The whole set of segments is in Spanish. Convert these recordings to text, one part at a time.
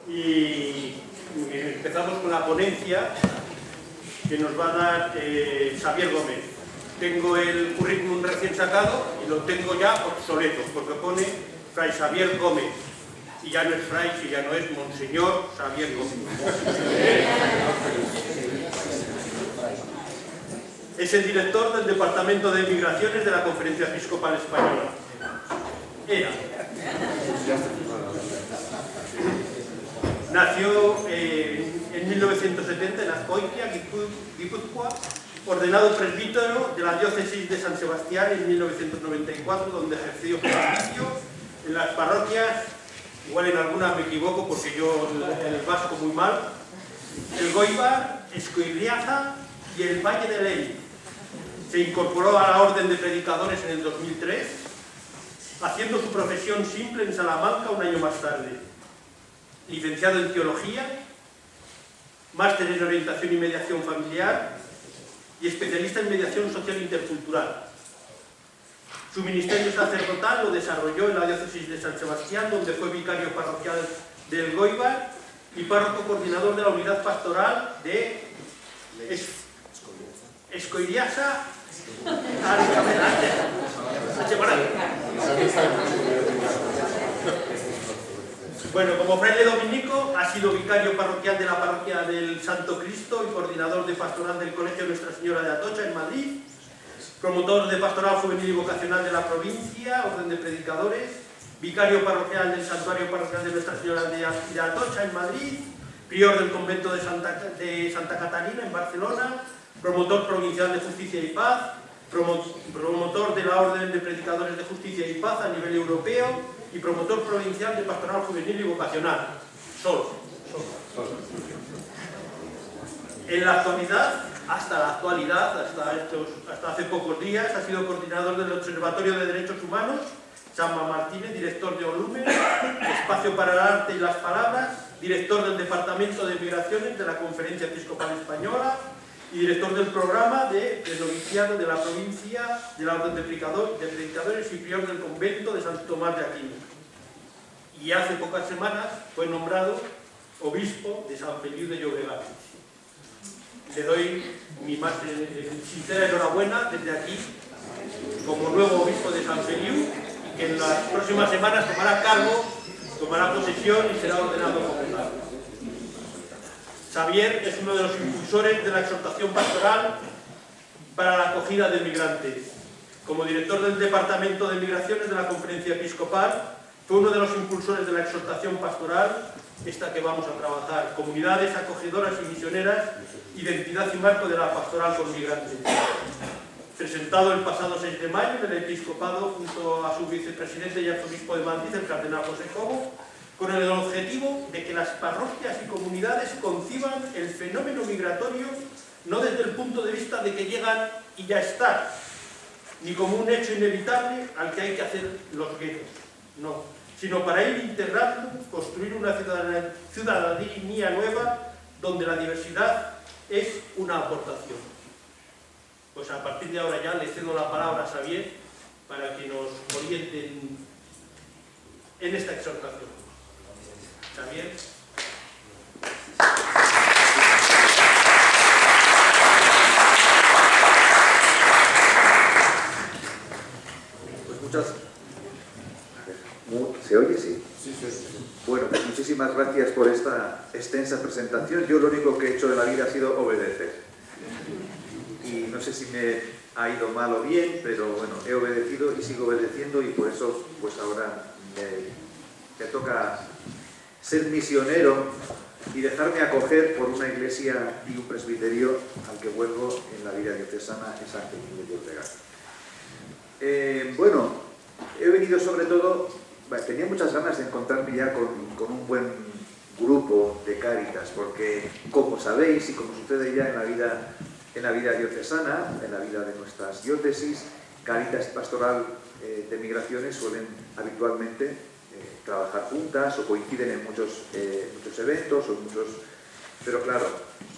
y empezamos con la ponencia que nos va a dar Xavier Gómez. Tengo el currículum recién sacado y lo tengo ya obsoleto, porque pone Fray Xavier Gómez, y ya no es Fray, si ya no es Monseñor Xavier Gómez. Es el director del Departamento de Migraciones de la Conferencia Episcopal Española. Era. Nació en 1970 en Azcoitia, Guipúzcoa, ordenado presbítero de la diócesis de San Sebastián en 1994, donde ejerció servicio en las parroquias, igual en alguna me equivoco porque yo el vasco muy mal, el Goibar, Escoiriaza y el Valle de Ley. Se incorporó a la Orden de Predicadores en el 2003, haciendo su profesión simple en Salamanca un año más tarde. Licenciado en Teología, máster en Orientación y Mediación Familiar y especialista en Mediación Social Intercultural. Su ministerio sacerdotal lo desarrolló en la diócesis de San Sebastián, donde fue vicario parroquial del Goibar y párroco coordinador de la unidad pastoral de Escoiriaza. Bueno, como fraile dominico ha sido vicario parroquial de la parroquia del Santo Cristo y coordinador de pastoral del Colegio Nuestra Señora de Atocha en Madrid, promotor de pastoral juvenil y vocacional de la provincia, Orden de Predicadores, vicario parroquial del Santuario Parroquial de Nuestra Señora de Atocha en Madrid, prior del convento de Santa Catarina en Barcelona, promotor provincial de Justicia y Paz, promotor de la Orden de Predicadores de Justicia y Paz a nivel europeo y promotor provincial de pastoral juvenil y vocacional. Solo. En la actualidad, hasta hace pocos días, ha sido coordinador del Observatorio de Derechos Humanos, San Martínez, director de Olumen, Espacio para el Arte y las Palabras, director del Departamento de Migraciones de la Conferencia Episcopal Española y director del programa de noviciado de la provincia de la Orden de Predicadores y prior del convento de Santo Tomás de Aquino. Y hace pocas semanas fue nombrado obispo de San Feliu de Llobregat. Le doy mi más sincera enhorabuena desde aquí como nuevo obispo de San Feliu, que en las próximas semanas tomará posesión y será ordenado popular. Xavier es uno de los impulsores de la exhortación pastoral para la acogida de migrantes. Como director del Departamento de Migraciones de la Conferencia Episcopal, fue uno de los impulsores de la exhortación pastoral, esta que vamos a trabajar, comunidades acogedoras y misioneras, identidad y marco de la pastoral con migrantes. Presentado el pasado 6 de mayo en el Episcopado junto a su vicepresidente y arzobispo de Madrid, el cardenal José Cobo, con el objetivo de que las parroquias y comunidades conciban el fenómeno migratorio no desde el punto de vista de que llegan y ya están, ni como un hecho inevitable al que hay que hacer los guetos, no, sino para ir integrando, construir una ciudadanía nueva donde la diversidad es una aportación. Pues a partir de ahora ya le cedo la palabra a Xavier para que nos oriente en esta exhortación. Xavier. Pues muchas... ¿Se oye? Sí. Sí. Bueno, pues muchísimas gracias por esta extensa presentación. Yo lo único que he hecho de la vida ha sido obedecer. Y no sé si me ha ido mal o bien, pero bueno, he obedecido y sigo obedeciendo y por eso pues ahora me toca ser misionero y dejarme acoger por una iglesia y un presbiterio al que vuelvo en la vida diocesana en San Feliu de Llobregat. Bueno, he venido sobre todo, tenía muchas ganas de encontrarme ya con un buen grupo de Cáritas, porque como sabéis y como sucede ya en la vida diocesana, en la vida de nuestras diócesis, Cáritas y Pastoral de Migraciones suelen habitualmente trabajar juntas o coinciden en muchos eventos, pero claro,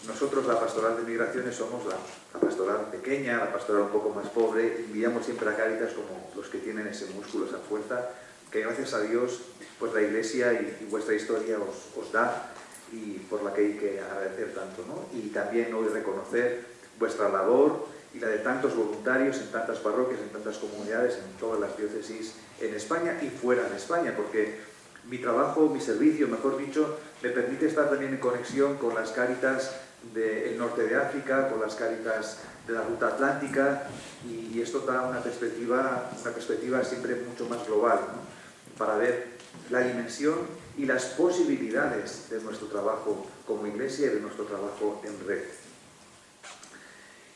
nosotros la Pastoral de Migraciones somos la pastoral pequeña, la pastoral un poco más pobre, y miramos siempre a Cáritas como los que tienen ese músculo, esa fuerza, que que gracias a Dios pues la Iglesia y vuestra historia os da, y por la que hay que agradecer tanto, ¿no? Y también hoy reconocer vuestra labor y la de tantos voluntarios en tantas parroquias, en tantas comunidades, en todas las diócesis en España y fuera de España, porque mi trabajo, mi servicio, mejor dicho, me permite estar también en conexión con las Cáritas del norte de África, con las Cáritas de la Ruta Atlántica, y esto da una perspectiva siempre mucho más global, ¿no? Para ver la dimensión y las posibilidades de nuestro trabajo como Iglesia y de nuestro trabajo en red.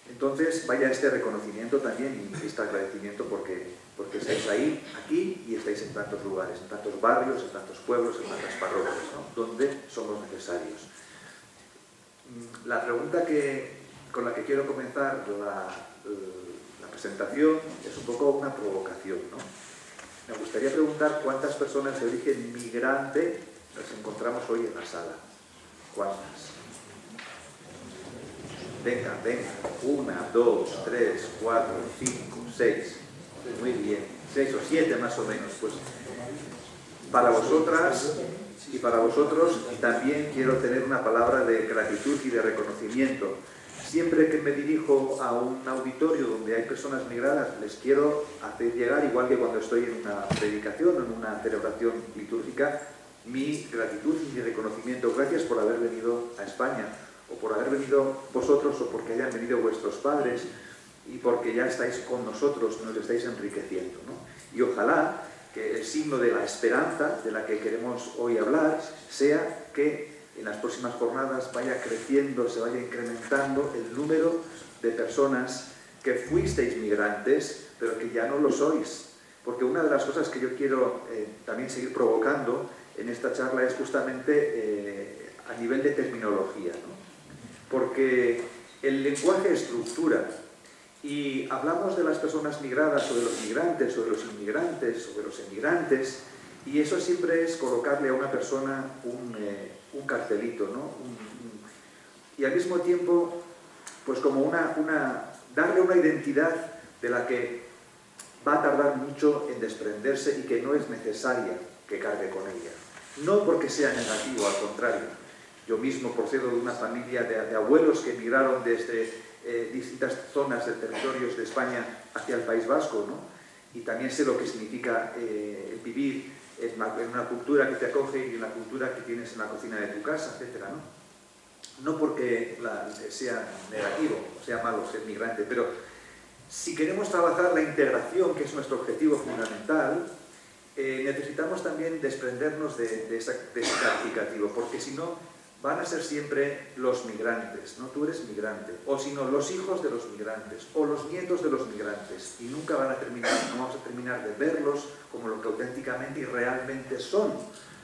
Entonces, vaya este reconocimiento también y este agradecimiento porque estáis ahí, aquí, y estáis en tantos lugares, en tantos barrios, en tantos pueblos, en tantas parroquias, ¿no? Donde somos necesarios. La pregunta con la que quiero comenzar la presentación es un poco una provocación, ¿no? Me gustaría preguntar cuántas personas de origen migrante nos encontramos hoy en la sala. ¿Cuántas? Venga, 1, 2, 3, 4, 5, 6. Muy bien, 6 o 7 más o menos. Pues para vosotras y para vosotros también quiero tener una palabra de gratitud y de reconocimiento. Siempre que me dirijo a un auditorio donde hay personas migradas, les quiero hacer llegar, igual que cuando estoy en una predicación o en una celebración litúrgica, mi gratitud y mi reconocimiento. Gracias por haber venido a España, o por haber venido vosotros, o porque hayan venido vuestros padres, y porque ya estáis con nosotros, nos estáis enriqueciendo, ¿no? Y ojalá que el signo de la esperanza, de la que queremos hoy hablar, sea que en las próximas jornadas vaya creciendo, se vaya incrementando el número de personas que fuisteis migrantes, pero que ya no lo sois. Porque una de las cosas que yo quiero también seguir provocando en esta charla es justamente a nivel de terminología, ¿no? Porque el lenguaje estructura, y hablamos de las personas migradas, o de los migrantes, o de los inmigrantes, o de los emigrantes, y eso siempre es colocarle a una persona un cartelito, ¿no? Y al mismo tiempo, pues como darle una identidad de la que va a tardar mucho en desprenderse y que no es necesaria que cargue con ella. No porque sea negativo, al contrario. Yo mismo procedo de una familia de abuelos que emigraron desde distintas zonas de territorios de España hacia el País Vasco, ¿no? Y también sé lo que significa vivir en una cultura que te acoge y en la cultura que tienes en la cocina de tu casa, etc., ¿no? No porque sea negativo o sea malo ser migrante, pero si queremos trabajar la integración, que es nuestro objetivo fundamental, necesitamos también desprendernos de ese calificativo, porque si no, van a ser siempre los migrantes, ¿no? Tú eres migrante, o si no, los hijos de los migrantes, o los nietos de los migrantes, y nunca no vamos a terminar de verlos como lo que auténticamente y realmente son,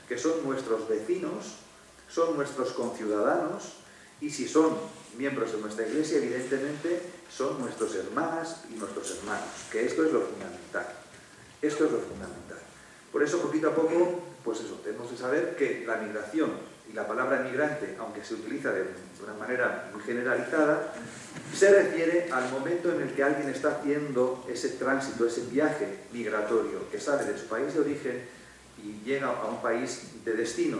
que son nuestros vecinos, son nuestros conciudadanos, y si son miembros de nuestra Iglesia, evidentemente son nuestras hermanas y nuestros hermanos, que esto es lo fundamental. Esto es lo fundamental. Por eso, poquito a poco, pues eso, tenemos que saber que la migración y la palabra migrante, aunque se utiliza de una manera muy generalizada, se refiere al momento en el que alguien está haciendo ese tránsito, ese viaje migratorio, que sale de su país de origen y llega a un país de destino.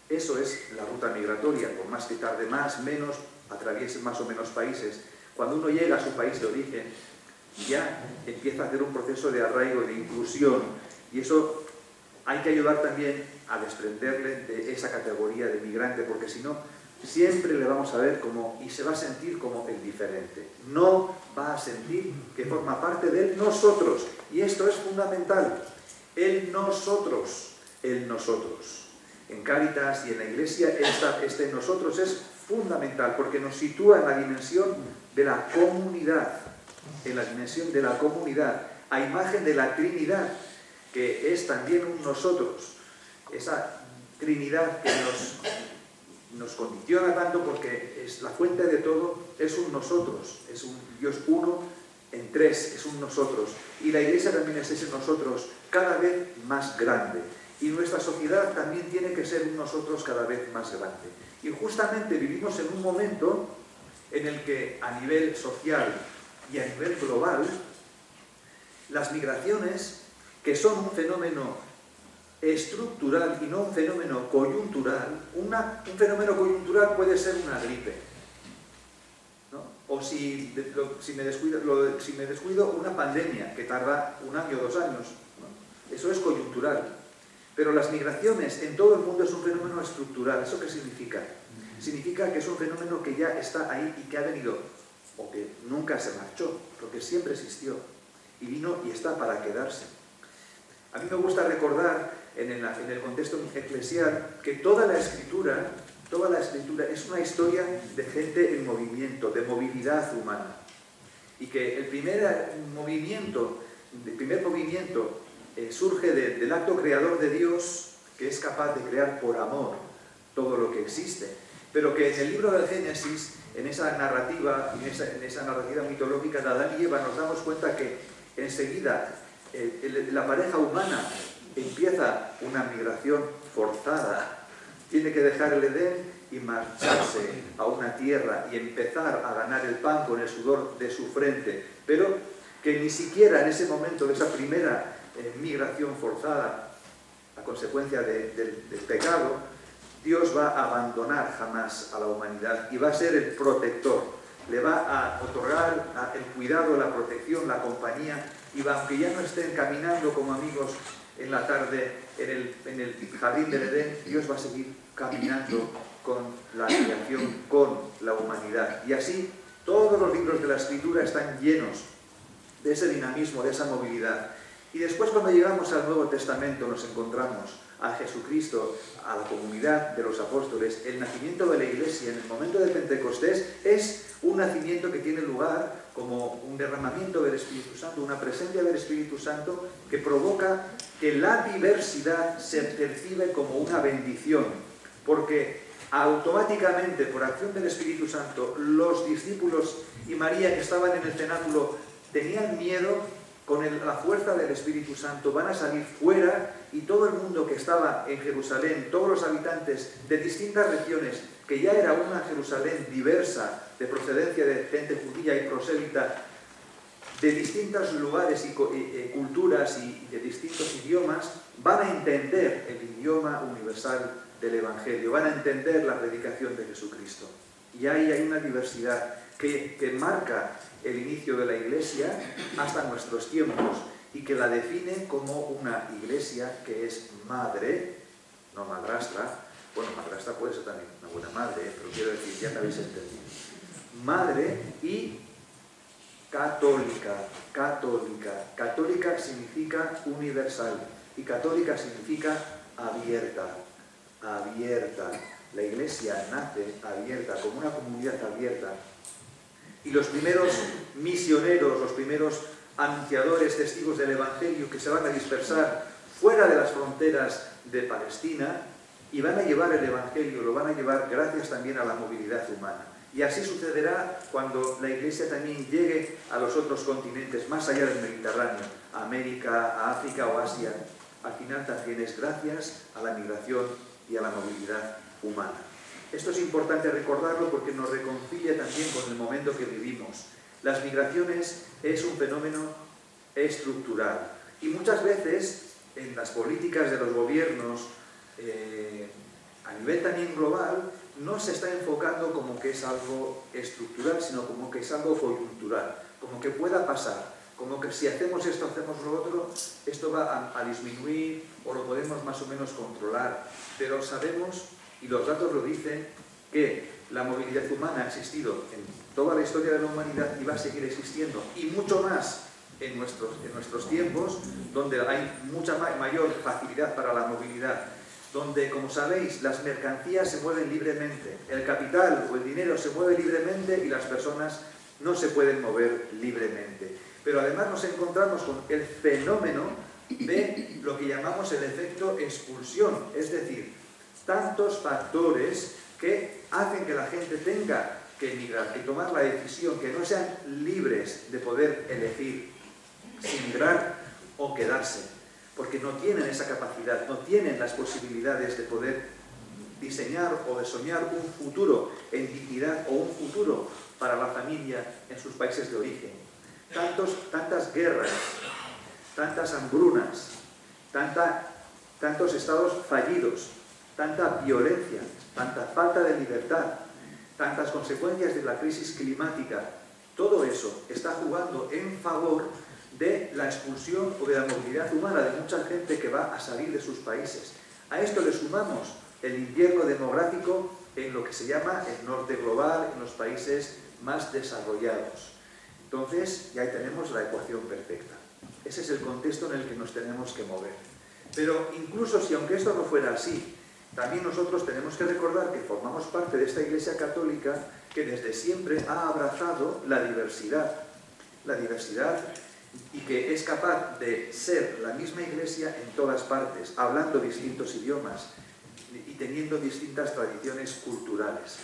Eso es la ruta migratoria, por más que tarde más, menos, atraviese más o menos países. Cuando uno llega a su país de origen, ya empieza a hacer un proceso de arraigo, de inclusión, y eso hay que ayudar también a desprenderle de esa categoría de migrante, porque si no, siempre le vamos a ver como, y se va a sentir como el diferente. No va a sentir que forma parte del nosotros, y esto es fundamental. El nosotros, el nosotros. En Cáritas y en la Iglesia, este nosotros es fundamental, porque nos sitúa en la dimensión de la comunidad, en la dimensión de la comunidad, a imagen de la Trinidad, que es también un nosotros. Esa Trinidad que nos condiciona tanto porque es la fuente de todo, es un nosotros, es un Dios uno en tres, es un nosotros. Y la Iglesia también es ese nosotros cada vez más grande. Y nuestra sociedad también tiene que ser un nosotros cada vez más grande. Y justamente vivimos en un momento en el que a nivel social y a nivel global, las migraciones, que son un fenómeno estructural y no un fenómeno coyuntural. Un fenómeno coyuntural puede ser una gripe, ¿no? O si me descuido, una pandemia que tarda 1 año o 2 años, ¿no? Eso es coyuntural. Pero las migraciones en todo el mundo es un fenómeno estructural. ¿Eso qué significa? Significa que es un fenómeno que ya está ahí y que ha venido, o que nunca se marchó, porque siempre existió, y vino y está para quedarse. A mí me gusta recordar, en el contexto eclesial, que toda la escritura es una historia de gente en movimiento, de movilidad humana. Y que el primer movimiento surge del acto creador de Dios, que es capaz de crear por amor todo lo que existe. Pero que en el libro del Génesis, en esa narrativa mitológica de Adán y Eva, nos damos cuenta que enseguida la pareja humana empieza una migración forzada. Tiene que dejar el Edén y marcharse a una tierra y empezar a ganar el pan con el sudor de su frente. Pero que ni siquiera en ese momento de esa primera migración forzada, a consecuencia del pecado, Dios va a abandonar jamás a la humanidad y va a ser el protector. Le va a otorgar el cuidado, la protección, la compañía, y aunque ya no estén caminando como amigos en la tarde en el jardín del Edén, Dios va a seguir caminando con la creación, con la humanidad. Y así todos los libros de la Escritura están llenos de ese dinamismo, de esa movilidad. Y después, cuando llegamos al Nuevo Testamento, nos encontramos a Jesucristo, a la comunidad de los apóstoles. El nacimiento de la Iglesia en el momento de Pentecostés es un nacimiento que tiene lugar como un derramamiento del Espíritu Santo, una presencia del Espíritu Santo que provoca que la diversidad se percibe como una bendición, porque automáticamente, por acción del Espíritu Santo, los discípulos y María que estaban en el cenáculo tenían miedo. Con la fuerza del Espíritu Santo van a salir fuera, y todo el mundo que estaba en Jerusalén, todos los habitantes de distintas regiones, que ya era una Jerusalén diversa, de procedencia de gente judía y prosélita, de distintos lugares y culturas y de distintos idiomas, van a entender el idioma universal del Evangelio, van a entender la predicación de Jesucristo. Y ahí hay una diversidad que marca el inicio de la Iglesia hasta nuestros tiempos, y que la define como una Iglesia que es madre, no madrastra. Bueno, madrastra puede ser también una buena madre, pero quiero decir, ya me habéis entendido. Madre y católica. Católica significa universal, y católica significa abierta. La Iglesia nace abierta, como una comunidad abierta. Y los primeros misioneros, los primeros anunciadores, testigos del Evangelio, que se van a dispersar fuera de las fronteras de Palestina y van a llevar el Evangelio, lo van a llevar gracias también a la movilidad humana. Y así sucederá cuando la Iglesia también llegue a los otros continentes, más allá del Mediterráneo, a América, a África o Asia. Al final también es gracias a la migración y a la movilidad humana. Esto es importante recordarlo porque nos reconcilia también con el momento que vivimos. Las migraciones es un fenómeno estructural, y muchas veces en las políticas de los gobiernos a nivel también global no se está enfocando como que es algo estructural, sino como que es algo coyuntural, como que pueda pasar, como que si hacemos esto, hacemos lo otro, esto va a disminuir o lo podemos más o menos controlar. Pero sabemos, y los datos lo dicen, que la movilidad humana ha existido en toda la historia de la humanidad y va a seguir existiendo, y mucho más en nuestros tiempos, donde hay mucha mayor facilidad para la movilidad, donde, como sabéis, las mercancías se mueven libremente, el capital o el dinero se mueve libremente y las personas no se pueden mover libremente. Pero además nos encontramos con el fenómeno de lo que llamamos el efecto expulsión, es decir, tantos factores que hacen que la gente tenga que emigrar, que tomar la decisión, que no sean libres de poder elegir si emigrar o quedarse, porque no tienen esa capacidad, no tienen las posibilidades de poder diseñar o de soñar un futuro en dignidad o un futuro para la familia en sus países de origen. Tantas guerras, tantas hambrunas, tanta tantos estados fallidos, tanta violencia, tanta falta de libertad, tantas consecuencias de la crisis climática, todo eso está jugando en favor de la expulsión o de la movilidad humana de mucha gente que va a salir de sus países. A esto le sumamos el invierno demográfico en lo que se llama el norte global, en los países más desarrollados. Entonces, ya ahí tenemos la ecuación perfecta. Ese es el contexto en el que nos tenemos que mover. Pero incluso si aunque esto no fuera así, también nosotros tenemos que recordar que formamos parte de esta Iglesia Católica que desde siempre ha abrazado la diversidad y que es capaz de ser la misma Iglesia en todas partes, hablando distintos idiomas y teniendo distintas tradiciones culturales.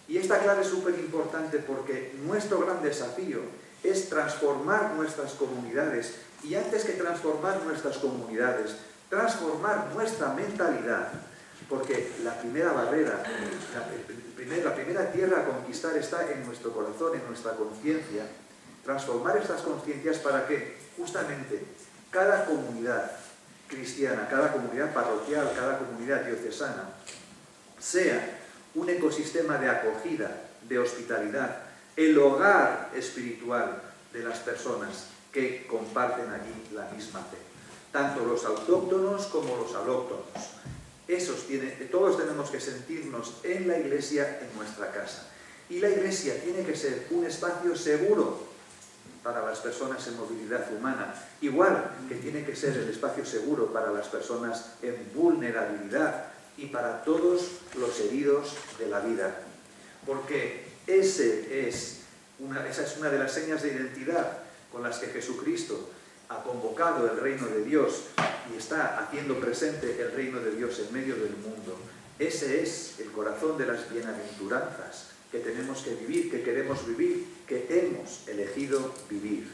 Y esta clave es súper importante porque nuestro gran desafío es transformar nuestras comunidades y antes que transformar nuestras comunidades, transformar nuestra mentalidad, porque la primera barrera, la primera tierra a conquistar está en nuestro corazón, en nuestra conciencia. Transformar estas conciencias para que justamente cada comunidad cristiana, cada comunidad parroquial, cada comunidad diocesana sea un ecosistema de acogida, de hospitalidad, el hogar espiritual de las personas que comparten allí la misma fe, tanto los autóctonos como los alóctonos. Todos tenemos que sentirnos en la Iglesia, en nuestra casa. Y la Iglesia tiene que ser un espacio seguro para las personas en movilidad humana, igual que tiene que ser el espacio seguro para las personas en vulnerabilidad y para todos los heridos de la vida. Porque esa es una de las señas de identidad con las que Jesucristo ha convocado el reino de Dios y está haciendo presente el reino de Dios en medio del mundo. Ese es el corazón de las bienaventuranzas que tenemos que vivir, que queremos vivir, que hemos elegido vivir.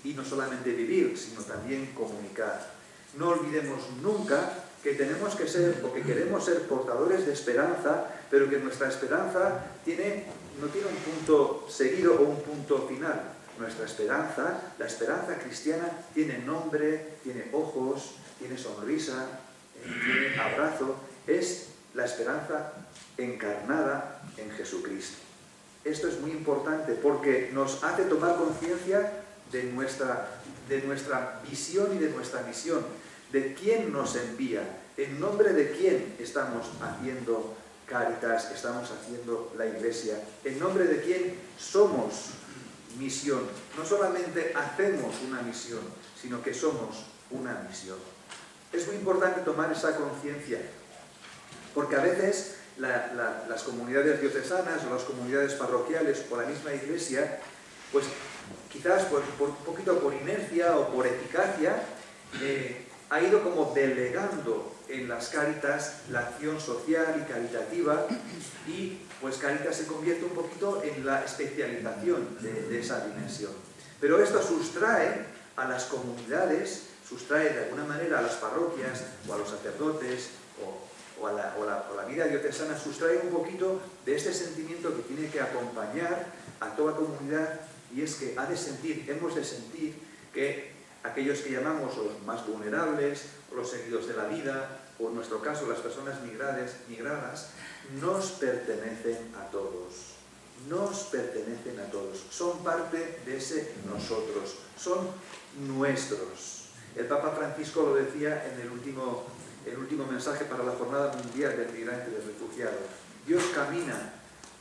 Y no solamente vivir, sino también comunicar. No olvidemos nunca que tenemos que ser, o que queremos ser portadores de esperanza, pero que nuestra esperanza no tiene un punto seguido o un punto final. Nuestra esperanza, la esperanza cristiana, tiene nombre, tiene ojos, tiene sonrisa, tiene abrazo. Es la esperanza encarnada en Jesucristo. Esto es muy importante porque nos hace tomar conciencia de nuestra visión y de nuestra misión, de quién nos envía, en nombre de quién estamos haciendo Cáritas, estamos haciendo la Iglesia, en nombre de quién somos misión. No solamente hacemos una misión, sino que somos una misión. Es muy importante tomar esa conciencia, porque a veces las comunidades diocesanas o las comunidades parroquiales o la misma Iglesia, pues quizás un poquito por inercia o por eficacia, ha ido como delegando en las Cáritas la acción social y caritativa y pues Cáritas se convierte un poquito en la especialización de esa dimensión. Pero esto sustrae a las comunidades, sustrae de alguna manera a las parroquias o a los sacerdotes o a la vida diocesana, sustrae un poquito de este sentimiento que tiene que acompañar a toda comunidad, y es que hemos de sentir que aquellos que llamamos los más vulnerables, o los heridos de la vida, o en nuestro caso las personas migradas, nos pertenecen a todos. Nos pertenecen a todos. Son parte de ese nosotros. Son nuestros. El Papa Francisco lo decía en el último mensaje para la Jornada Mundial del Migrante y del Refugiado. Dios camina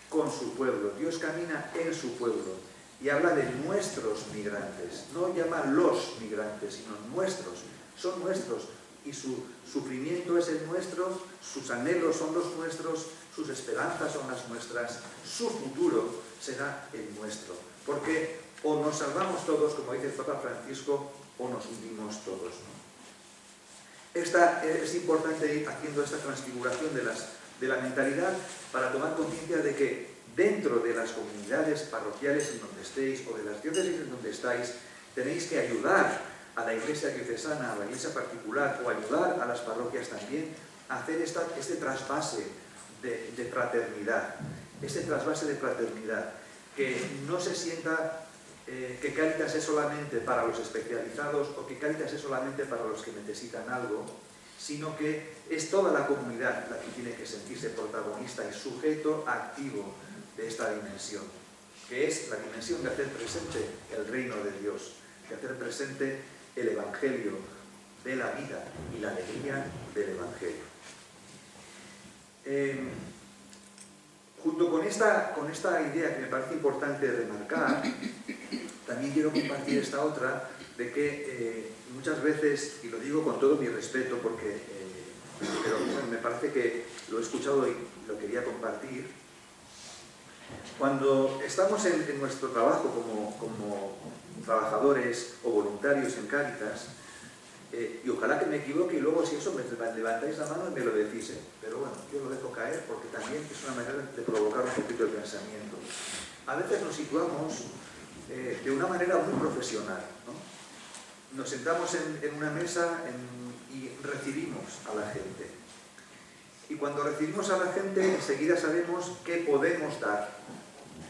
con su pueblo, Dios camina en su pueblo. Y habla de nuestros migrantes, no llama los migrantes, sino nuestros, son nuestros, y su sufrimiento es el nuestro, sus anhelos son los nuestros, sus esperanzas son las nuestras, su futuro será el nuestro, porque o nos salvamos todos, como dice el Papa Francisco, o nos hundimos todos, ¿no? Es importante ir haciendo esta transfiguración de la mentalidad para tomar conciencia de que dentro de las comunidades parroquiales en donde estéis o de las diócesis en donde estáis, tenéis que ayudar a la Iglesia diocesana, a la Iglesia particular o ayudar a las parroquias también a hacer este trasvase de fraternidad, que no se sienta que Cáritas es solamente para los especializados o que Cáritas es solamente para los que necesitan algo, sino que es toda la comunidad la que tiene que sentirse protagonista y sujeto activo de esta dimensión, que es la dimensión de hacer presente el reino de Dios, de hacer presente el Evangelio de la vida y la alegría del Evangelio. Junto con esta idea que me parece importante remarcar, también quiero compartir esta otra, de que muchas veces, y lo digo con todo mi respeto porque pero me parece que lo he escuchado y lo quería compartir, cuando estamos en nuestro trabajo como trabajadores o voluntarios en Cáritas, y ojalá que me equivoque y luego si eso me levantáis la mano y me lo decís, pero bueno, yo lo dejo caer porque también es una manera de provocar un poquito el pensamiento. A veces nos situamos de una manera muy profesional, ¿no? Nos sentamos en una mesa y recibimos a la gente. Y cuando recibimos a la gente, enseguida sabemos qué podemos dar,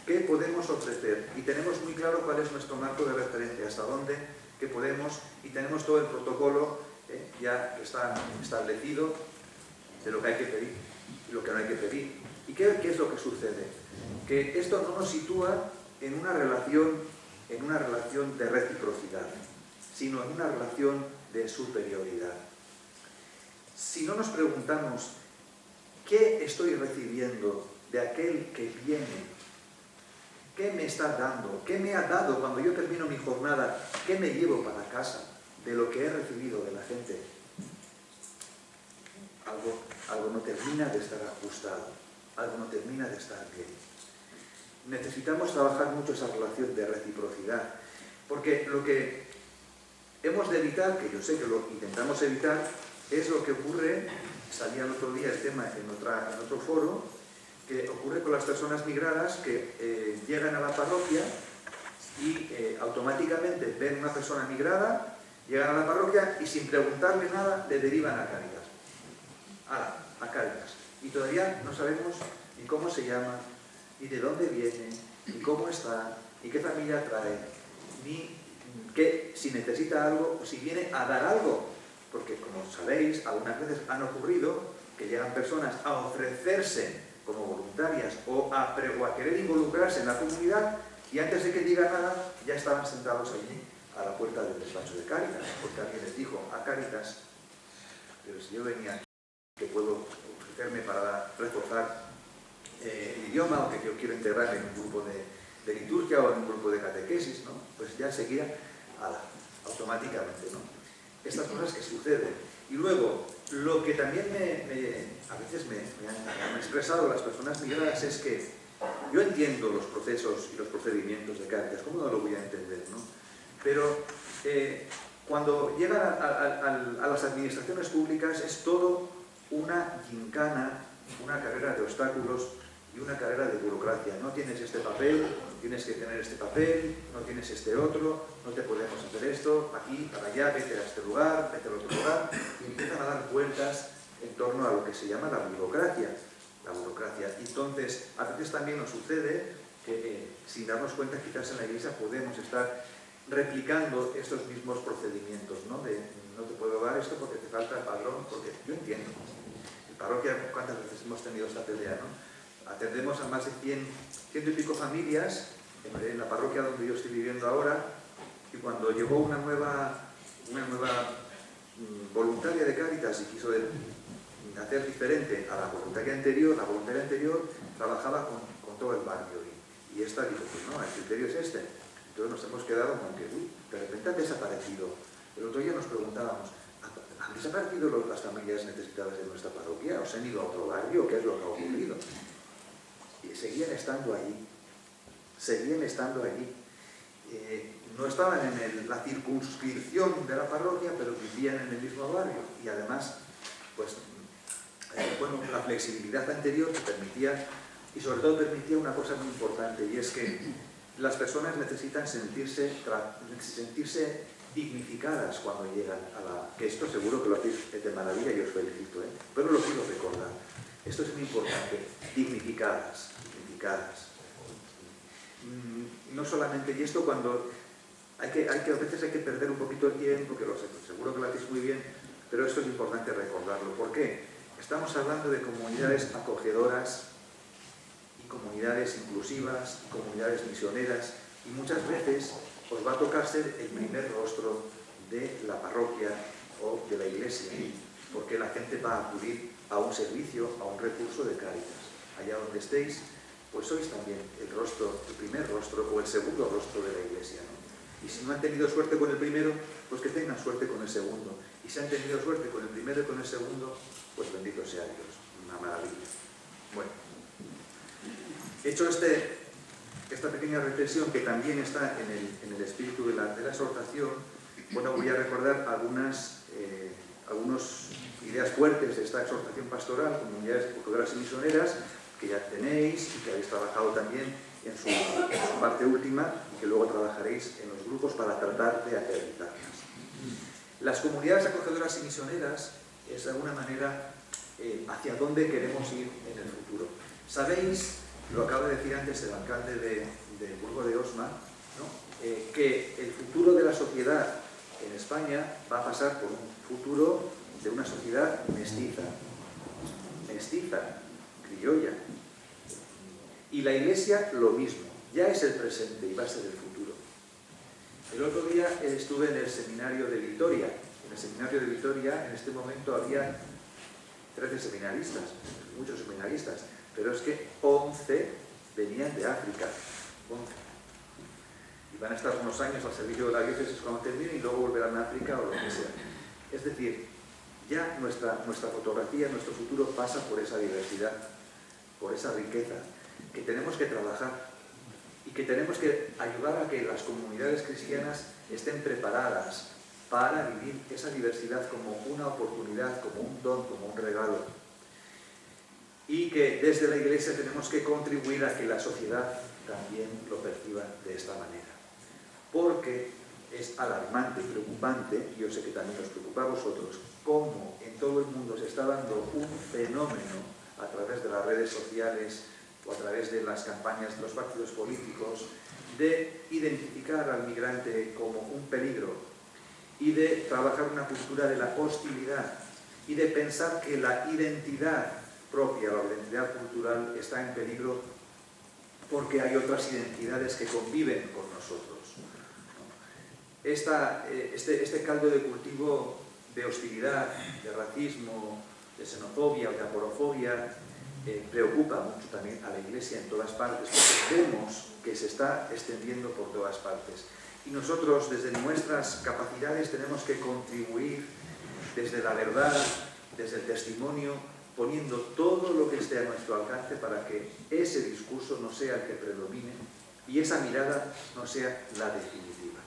qué podemos ofrecer. Y tenemos muy claro cuál es nuestro marco de referencia, hasta dónde, qué podemos, y tenemos todo el protocolo ya que está establecido de lo que hay que pedir y lo que no hay que pedir. ¿Y qué es lo que sucede? Que esto no nos sitúa en una relación de reciprocidad, sino en una relación de superioridad. Si no nos preguntamos qué estoy recibiendo de aquel que viene, qué me está dando, qué me ha dado cuando yo termino mi jornada, qué me llevo para casa de lo que he recibido de la gente, algo no termina de estar ajustado, algo no termina de estar bien. Necesitamos trabajar mucho esa relación de reciprocidad, porque lo que hemos de evitar, que yo sé que lo intentamos evitar, es lo que ocurre, salía el otro día el tema en otro foro, que ocurre con las personas migradas que llegan a la parroquia y automáticamente ven una persona migrada, llegan a la parroquia y sin preguntarle nada le derivan a Cáritas. A Cáritas. Y todavía no sabemos ni cómo se llama, ni de dónde viene, ni cómo está, ni qué familia trae, ni si necesita algo o si viene a dar algo. Porque, como sabéis, algunas veces han ocurrido que llegan personas a ofrecerse como voluntarias o a querer involucrarse en la comunidad y antes de que diga nada ya estaban sentados allí a la puerta del despacho de Cáritas, porque alguien les dijo a Cáritas, pero si yo venía aquí, que puedo ofrecerme para reforzar el idioma o que yo quiero integrar en un grupo de liturgia o en un grupo de catequesis, ¿no? Pues ya enseguida, automáticamente, ¿no? Estas cosas que suceden. Y luego, lo que también a veces me han expresado las personas migradas es que yo entiendo los procesos y los procedimientos de Cáritas, ¿cómo no lo voy a entender, no? Pero cuando llegan a las administraciones públicas es todo una gincana, una carrera de obstáculos y una carrera de burocracia. No tienes este papel, tienes que tener este papel, no tienes este otro, no te podemos hacer esto, aquí, para allá, vete a este lugar, vete al otro lugar, y empiezan a dar vueltas en torno a lo que se llama la burocracia. Entonces, a veces también nos sucede que sin darnos cuenta quizás en la iglesia podemos estar replicando estos mismos procedimientos, ¿no? De no te puedo dar esto porque te falta el padrón, porque yo entiendo. En parroquia, ¿cuántas veces hemos tenido esta pelea, no? Atendemos a más de 100 y pico familias en la parroquia donde yo estoy viviendo ahora, y cuando llegó una nueva voluntaria de Cáritas y quiso hacer diferente a la voluntaria anterior trabajaba con todo el barrio y esta dijo, pues no, el criterio es este. Entonces nos hemos quedado con que, de repente han desaparecido. El otro día nos preguntábamos, ¿han desaparecido las familias necesitadas de nuestra parroquia? ¿O se han ido a otro barrio? ¿Qué es lo que ha ocurrido? Y seguían estando allí. No estaban en la circunscripción de la parroquia, pero vivían en el mismo barrio. Y además, pues, la flexibilidad anterior que permitía, y sobre todo permitía una cosa muy importante, y es que las personas necesitan sentirse dignificadas cuando llegan que esto seguro que lo hacéis de maravilla y os felicito, pero lo quiero recordar. Esto es muy importante, dignificadas. No solamente, y esto cuando a veces hay que perder un poquito el tiempo, que seguro que lo hacéis muy bien, pero esto es importante recordarlo. ¿Por qué? Estamos hablando de comunidades acogedoras y comunidades inclusivas, y comunidades misioneras, y muchas veces os va a tocar ser el primer rostro de la parroquia o de la iglesia, porque la gente va a acudir a un servicio, a un recurso de Cáritas. Allá donde estéis, pues sois también el primer rostro o el segundo rostro de la iglesia, ¿no? Y si no han tenido suerte con el primero, pues que tengan suerte con el segundo. Y si han tenido suerte con el primero y con el segundo, pues bendito sea Dios. Una maravilla. Bueno, hecho esta pequeña reflexión que también está en el espíritu de la exhortación, bueno, voy a recordar algunas ideas fuertes de esta exhortación pastoral, comunidades acogedoras y misioneras, que ya tenéis y que habéis trabajado también en su parte última y que luego trabajaréis en los grupos para tratar de aterrizarlas. Las comunidades acogedoras y misioneras es de alguna manera hacia dónde queremos ir en el futuro. Sabéis, lo acaba de decir antes el alcalde de Burgo de Osma, ¿no? Que el futuro de la sociedad en España va a pasar por un futuro de una sociedad mestiza, criolla. Y la Iglesia lo mismo, ya es el presente y va a ser el futuro. El otro día estuve en el seminario de Vitoria. En el seminario de Vitoria en este momento había 13 seminaristas, muchos seminaristas, pero es que 11 venían de África, 11. Y van a estar unos años al servicio de la diócesis cuando terminen y luego volverán a África o lo que sea. Es decir, ya nuestra fotografía, nuestro futuro pasa por esa diversidad, por esa riqueza que tenemos que trabajar y que tenemos que ayudar a que las comunidades cristianas estén preparadas para vivir esa diversidad como una oportunidad, como un don, como un regalo. Y que desde la Iglesia tenemos que contribuir a que la sociedad también lo perciba de esta manera. Porque es alarmante y preocupante, y yo sé que también os preocupa a vosotros, cómo en todo el mundo se está dando un fenómeno a través de las redes sociales o a través de las campañas de los partidos políticos de identificar al migrante como un peligro y de trabajar una cultura de la hostilidad y de pensar que la identidad propia o la identidad cultural está en peligro porque hay otras identidades que conviven con nosotros. Este caldo de cultivo de hostilidad, de racismo, de xenofobia o de aporofobia preocupa mucho también a la Iglesia en todas partes, porque vemos que se está extendiendo por todas partes. Y nosotros, desde nuestras capacidades, tenemos que contribuir desde la verdad, desde el testimonio, poniendo todo lo que esté a nuestro alcance para que ese discurso no sea el que predomine y esa mirada no sea la definitiva.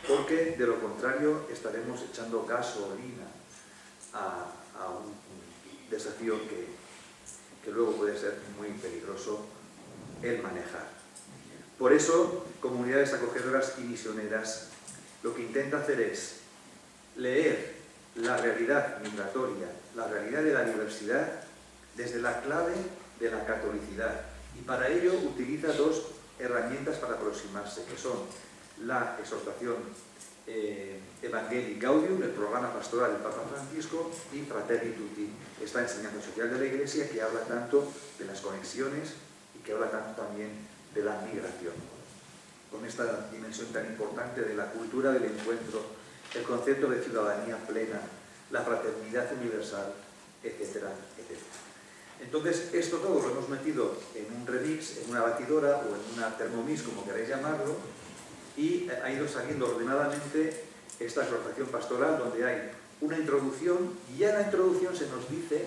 Porque, de lo contrario, estaremos echando gasolina a un desafío que luego puede ser muy peligroso el manejar. Por eso, comunidades acogedoras y misioneras lo que intenta hacer es leer la realidad migratoria, la realidad de la diversidad, desde la clave de la catolicidad. Y para ello utiliza dos herramientas para aproximarse, que son la exhortación Evangelii Gaudium, el programa pastoral del Papa Francisco, y Fratelli Tutti, esta enseñanza social de la Iglesia que habla tanto de las conexiones y que habla tanto también de la migración. Con esta dimensión tan importante de la cultura del encuentro, el concepto de ciudadanía plena, la fraternidad universal, etcétera, etcétera. Entonces, esto todo lo hemos metido en un remix, en una batidora o en una Thermomix, como queráis llamarlo, y ha ido saliendo ordenadamente esta exhortación pastoral donde hay una introducción y ya en la introducción se nos dice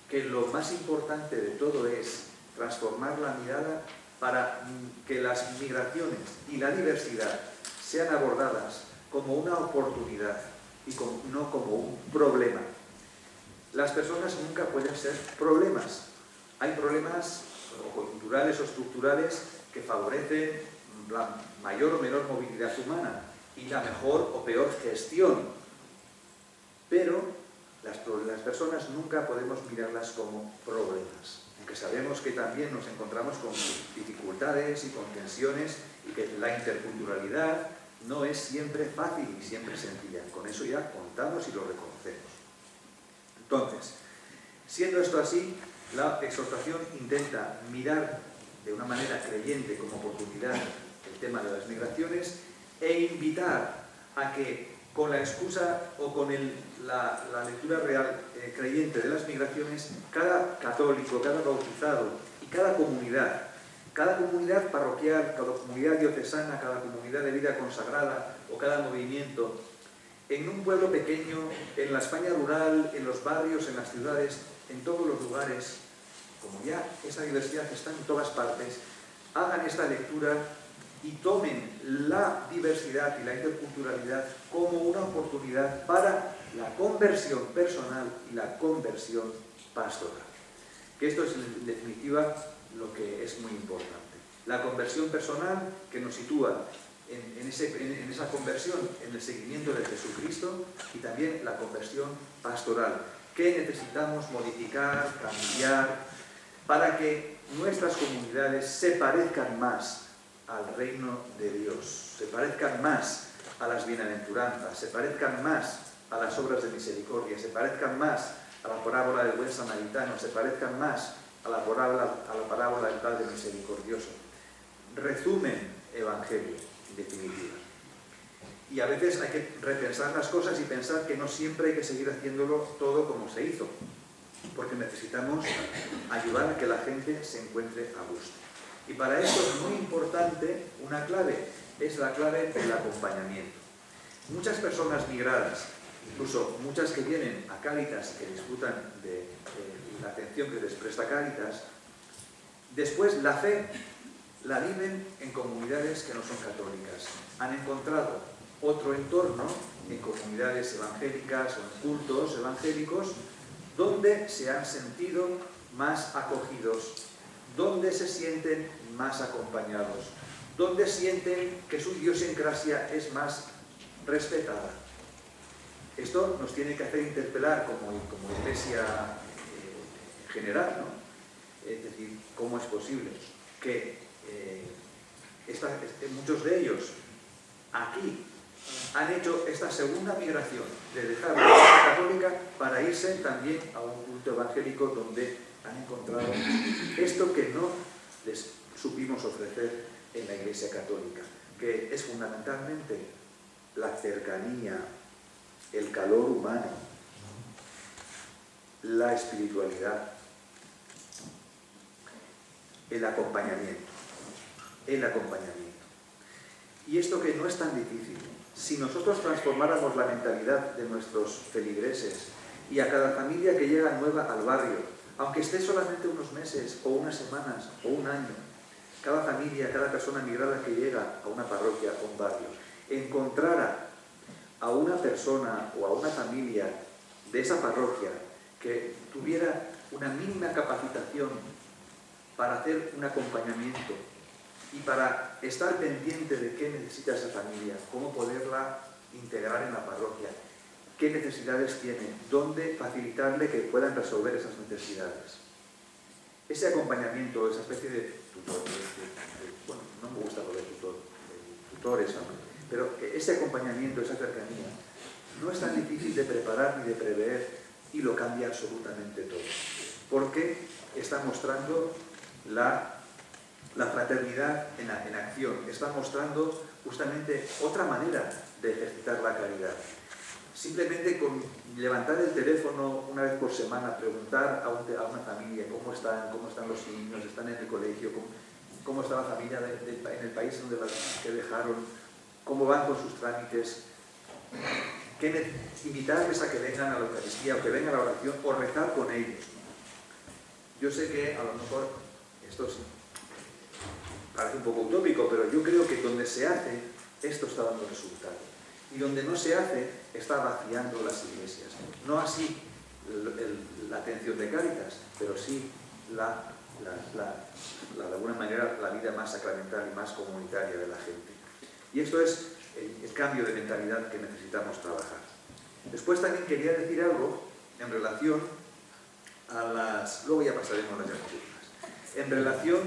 que lo más importante de todo es transformar la mirada para que las migraciones y la diversidad sean abordadas como una oportunidad y no como un problema. Las personas nunca pueden ser problemas. Hay problemas coyunturales o estructurales que favorecen la mayor o menor movilidad humana y la mejor o peor gestión. Pero las personas nunca podemos mirarlas como problemas, aunque sabemos que también nos encontramos con dificultades y con tensiones y que la interculturalidad no es siempre fácil y siempre sencilla. Con eso ya contamos y lo reconocemos. Entonces, siendo esto así, la exhortación intenta mirar de una manera creyente como oportunidad el tema de las migraciones e invitar a que con la excusa o con la lectura real creyente de las migraciones, cada católico, cada bautizado y cada comunidad parroquial, cada comunidad diocesana, cada comunidad de vida consagrada o cada movimiento, en un pueblo pequeño, en la España rural, en los barrios, en las ciudades, en todos los lugares, como ya esa diversidad está en todas partes, hagan esta lectura y tomen la diversidad y la interculturalidad como una oportunidad para la conversión personal y la conversión pastoral. Que esto es en definitiva lo que es muy importante. La conversión personal que nos sitúa en esa conversión, en el seguimiento de Jesucristo, y también la conversión pastoral, que necesitamos modificar, cambiar, para que nuestras comunidades se parezcan más al reino de Dios, se parezcan más a las bienaventuranzas, se parezcan más a las obras de misericordia, se parezcan más a la parábola del buen samaritano, se parezcan más a la parábola del Padre misericordioso. Resumen evangelio, en definitiva. Y a veces hay que repensar las cosas y pensar que no siempre hay que seguir haciéndolo todo como se hizo, porque necesitamos ayudar a que la gente se encuentre a gusto. Y para esto es muy importante una clave, es la clave del acompañamiento. Muchas personas migradas, incluso muchas que vienen a Cáritas y que disfrutan de la atención que les presta Cáritas, después la fe la viven en comunidades que no son católicas. Han encontrado otro entorno en comunidades evangélicas o en cultos evangélicos donde se han sentido más acogidos, donde se sienten más acompañados, donde sienten que su idiosincrasia es más respetada. Esto nos tiene que hacer interpelar como iglesia general, ¿no? Es decir, ¿cómo es posible que muchos de ellos aquí han hecho esta segunda migración de dejar la iglesia católica para irse también a un culto evangélico donde han encontrado esto que no les supimos ofrecer en la iglesia católica, que es fundamentalmente la cercanía, el calor humano, la espiritualidad, el acompañamiento. Y esto que no es tan difícil. Si nosotros transformáramos la mentalidad de nuestros feligreses y a cada familia que llega nueva al barrio, aunque esté solamente unos meses o unas semanas o un año, cada familia, cada persona migrada que llega a una parroquia o un barrio, encontrara a una persona o a una familia de esa parroquia que tuviera una mínima capacitación para hacer un acompañamiento y para estar pendiente de qué necesita esa familia, cómo poderla integrar en la parroquia, qué necesidades tiene, dónde facilitarle que puedan resolver esas necesidades. Ese acompañamiento, esa especie de tutor, bueno, no me gusta lo de tutores, pero ese acompañamiento, esa cercanía, no es tan difícil de preparar ni de prever y lo cambia absolutamente todo, porque está mostrando la fraternidad en acción, está mostrando justamente otra manera de ejercitar la caridad. Simplemente con levantar el teléfono una vez por semana, preguntar a una familia cómo están los niños, están en el colegio, cómo está la familia en el país que dejaron, cómo van con sus trámites, invitarles a que vengan a la Eucaristía o que vengan a la oración o rezar con ellos. Yo sé que a lo mejor esto parece un poco utópico, pero yo creo que donde se hace, esto está dando resultado. Y donde no se hace, está vaciando las iglesias. No así la atención de Cáritas, pero sí de alguna manera la vida más sacramental y más comunitaria de la gente. Y esto es el cambio de mentalidad que necesitamos trabajar. Después también quería decir algo en relación a luego ya pasaremos a las diapositivas, en relación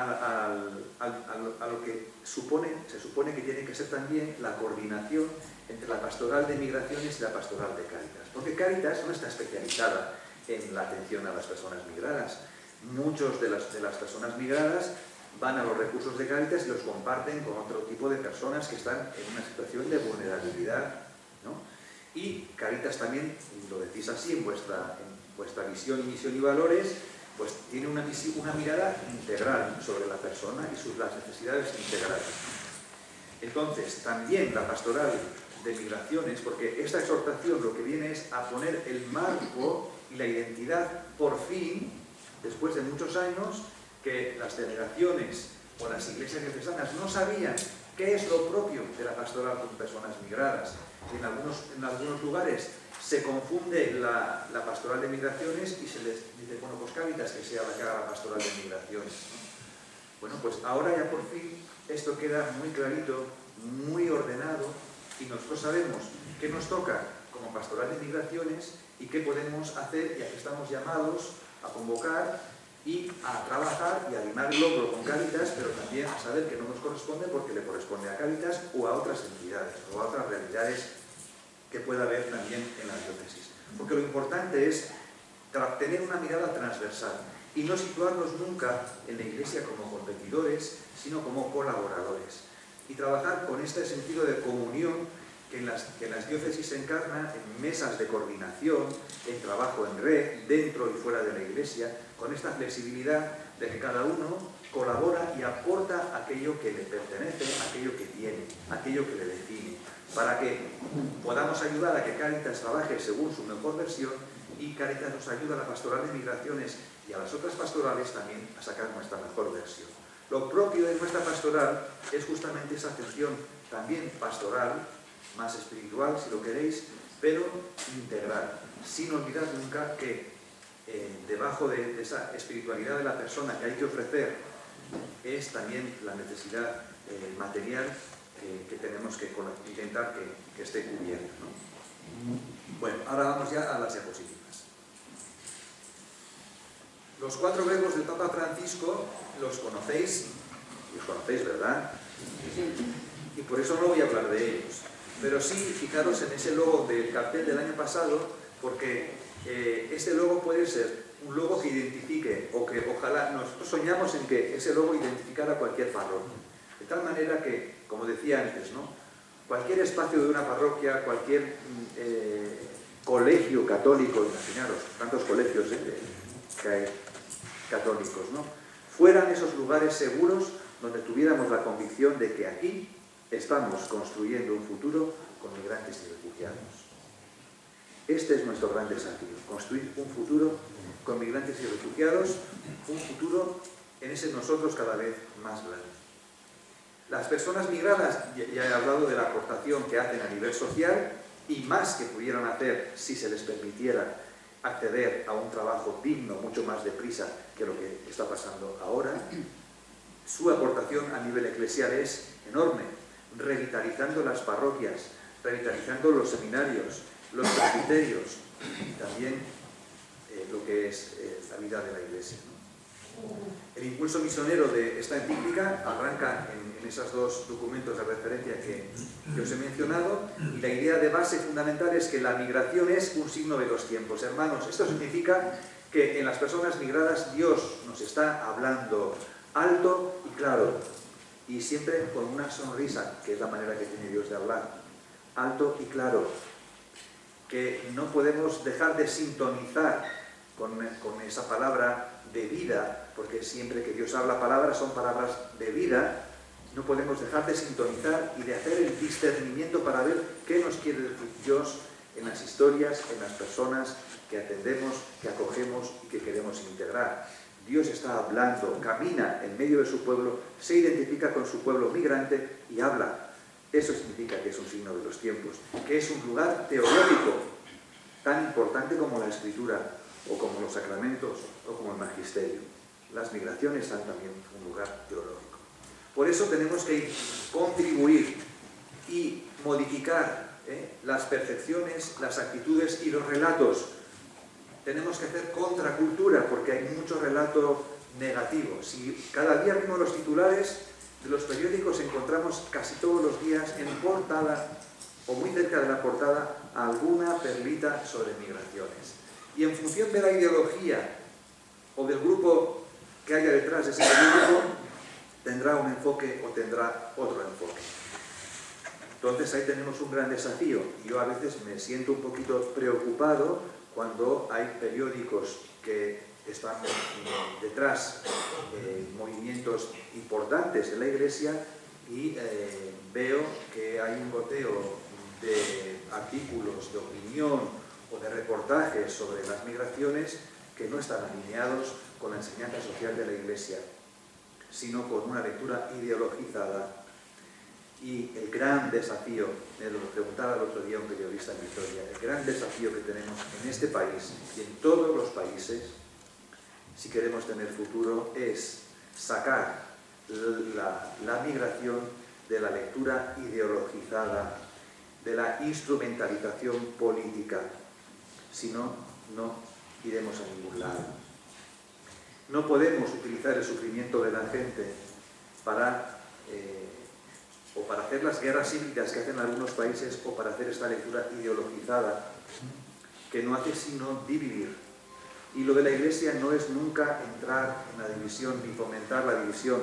a lo que se supone que tiene que ser también la coordinación entre la pastoral de migraciones y la pastoral de Cáritas. Porque Cáritas no está especializada en la atención a las personas migradas. Muchos de las personas migradas van a los recursos de Cáritas y los comparten con otro tipo de personas que están en una situación de vulnerabilidad, ¿no? Y Cáritas también, lo decís así en vuestra visión, misión y valores, pues tiene una mirada integral sobre la persona y las necesidades integrales. Entonces, también la pastoral de migraciones, porque esta exhortación lo que viene es a poner el marco y la identidad, por fin, después de muchos años, que las delegaciones o las iglesias diocesanas no sabían qué es lo propio de la pastoral con personas migradas. En algunos lugares se confunde la pastoral de migraciones y se les dice, bueno, pues Cáritas que sea la que haga la pastoral de migraciones, ¿no? Bueno, pues ahora ya por fin esto queda muy clarito, muy ordenado, y nosotros sabemos qué nos toca como pastoral de migraciones y qué podemos hacer y a qué estamos llamados a convocar y a trabajar y a limar el hombro con Cáritas, pero también a saber que no nos corresponde porque le corresponde a Cáritas o a otras entidades o a otras realidades que pueda haber también en la diócesis. Porque lo importante es tener una mirada transversal y no situarnos nunca en la Iglesia como competidores, sino como colaboradores. Y trabajar con este sentido de comunión que en las diócesis se encarna en mesas de coordinación, en trabajo en red, dentro y fuera de la Iglesia, con esta flexibilidad de que cada uno colabora y aporta aquello que le pertenece, aquello que tiene, aquello que le define, para que podamos ayudar a que Cáritas trabaje según su mejor versión y Cáritas nos ayuda a la pastoral de migraciones y a las otras pastorales también a sacar nuestra mejor versión. Lo propio de nuestra pastoral es justamente esa atención también pastoral, más espiritual si lo queréis, pero integral, sin olvidar nunca que debajo de esa espiritualidad de la persona que hay que ofrecer es también la necesidad material que tenemos que intentar que esté cubierta, ¿no? Bueno, ahora vamos ya a las diapositivas. Los 4 verbos del Papa Francisco los conocéis, ¿verdad? Y por eso no voy a hablar de ellos. Pero sí, fijaros en ese logo del cartel del año pasado, porque este logo puede ser un logo que identifique, o que ojalá nosotros soñamos en que ese logo identificara cualquier parroquia. De tal manera que, como decía antes, ¿no?, cualquier espacio de una parroquia, cualquier colegio católico, imaginaros, tantos colegios que hay católicos, ¿no?, fueran esos lugares seguros donde tuviéramos la convicción de que aquí estamos construyendo un futuro con migrantes y refugiados. Este es nuestro gran desafío, construir un futuro con migrantes y refugiados, un futuro en ese nosotros cada vez más grande. Las personas migradas, ya he hablado de la aportación que hacen a nivel social y más que pudieran hacer si se les permitiera acceder a un trabajo digno mucho más deprisa que lo que está pasando ahora. Su aportación a nivel eclesial es enorme, revitalizando las parroquias, revitalizando los seminarios, los presbiterios y también lo que es la vida de la Iglesia, ¿no? El impulso misionero de esta encíclica arranca en esos 2 documentos de referencia que os he mencionado, y la idea de base fundamental es que la migración es un signo de los tiempos. Hermanos, esto significa que en las personas migradas Dios nos está hablando alto y claro, y siempre con una sonrisa, que es la manera que tiene Dios de hablar, alto y claro, que no podemos dejar de sintonizar con esa palabra de vida, porque siempre que Dios habla palabras son palabras de vida. No podemos dejar de sintonizar y de hacer el discernimiento para ver qué nos quiere decir Dios en las historias, en las personas que atendemos, que acogemos y que queremos integrar. Dios está hablando, camina en medio de su pueblo, se identifica con su pueblo migrante y habla. Eso significa que es un signo de los tiempos, que es un lugar teológico tan importante como la Escritura, o como los sacramentos, o como el magisterio. Las migraciones son también un lugar teológico. Por eso tenemos que contribuir y modificar las percepciones, las actitudes y los relatos. Tenemos que hacer contracultura, porque hay mucho relato negativo. Si cada día vemos los titulares de los periódicos, encontramos casi todos los días en portada o muy cerca de la portada alguna perlita sobre migraciones. Y en función de la ideología o del grupo que haya detrás de ese periódico, tendrá un enfoque o tendrá otro enfoque. Entonces ahí tenemos un gran desafío. Yo a veces me siento un poquito preocupado cuando hay periódicos que están detrás de movimientos importantes de la Iglesia y veo que hay un goteo de artículos de opinión o de reportajes sobre las migraciones que no están alineados con la enseñanza social de la Iglesia, sino con una lectura ideologizada. Y el gran desafío, me lo preguntaba el otro día un periodista en Vitoria, el gran desafío que tenemos en este país y en todos los países, si queremos tener futuro, es sacar la migración de la lectura ideologizada, de la instrumentalización política. Si no, no iremos a ningún lado. No podemos utilizar el sufrimiento de la gente para hacer las guerras cívicas que hacen algunos países o para hacer esta lectura ideologizada que no hace sino dividir. Y lo de la Iglesia no es nunca entrar en la división ni fomentar la división.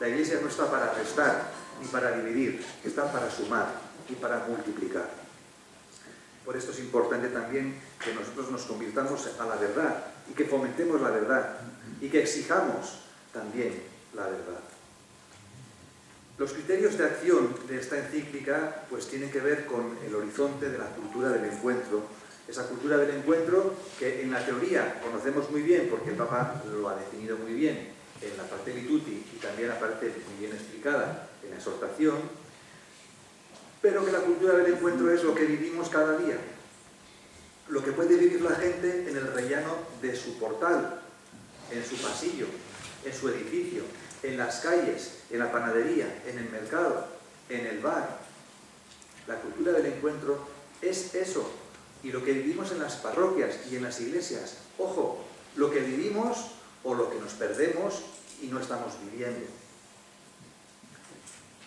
La Iglesia no está para restar ni para dividir, está para sumar y para multiplicar. Por esto es importante también que nosotros nos convirtamos a la verdad y que fomentemos la verdad y que exijamos también la verdad. Los criterios de acción de esta encíclica pues tienen que ver con el horizonte de la cultura del encuentro. Esa cultura del encuentro que en la teoría conocemos muy bien porque el Papa lo ha definido muy bien en la parte Lituti y también aparece muy bien explicada en la exhortación, pero que la cultura del encuentro es lo que vivimos cada día, lo que puede vivir la gente en el rellano de su portal, en su pasillo, en su edificio, en las calles, en la panadería, en el mercado, en el bar. La cultura del encuentro es eso, y lo que vivimos en las parroquias y en las iglesias. Ojo, lo que vivimos o lo que nos perdemos y no estamos viviendo.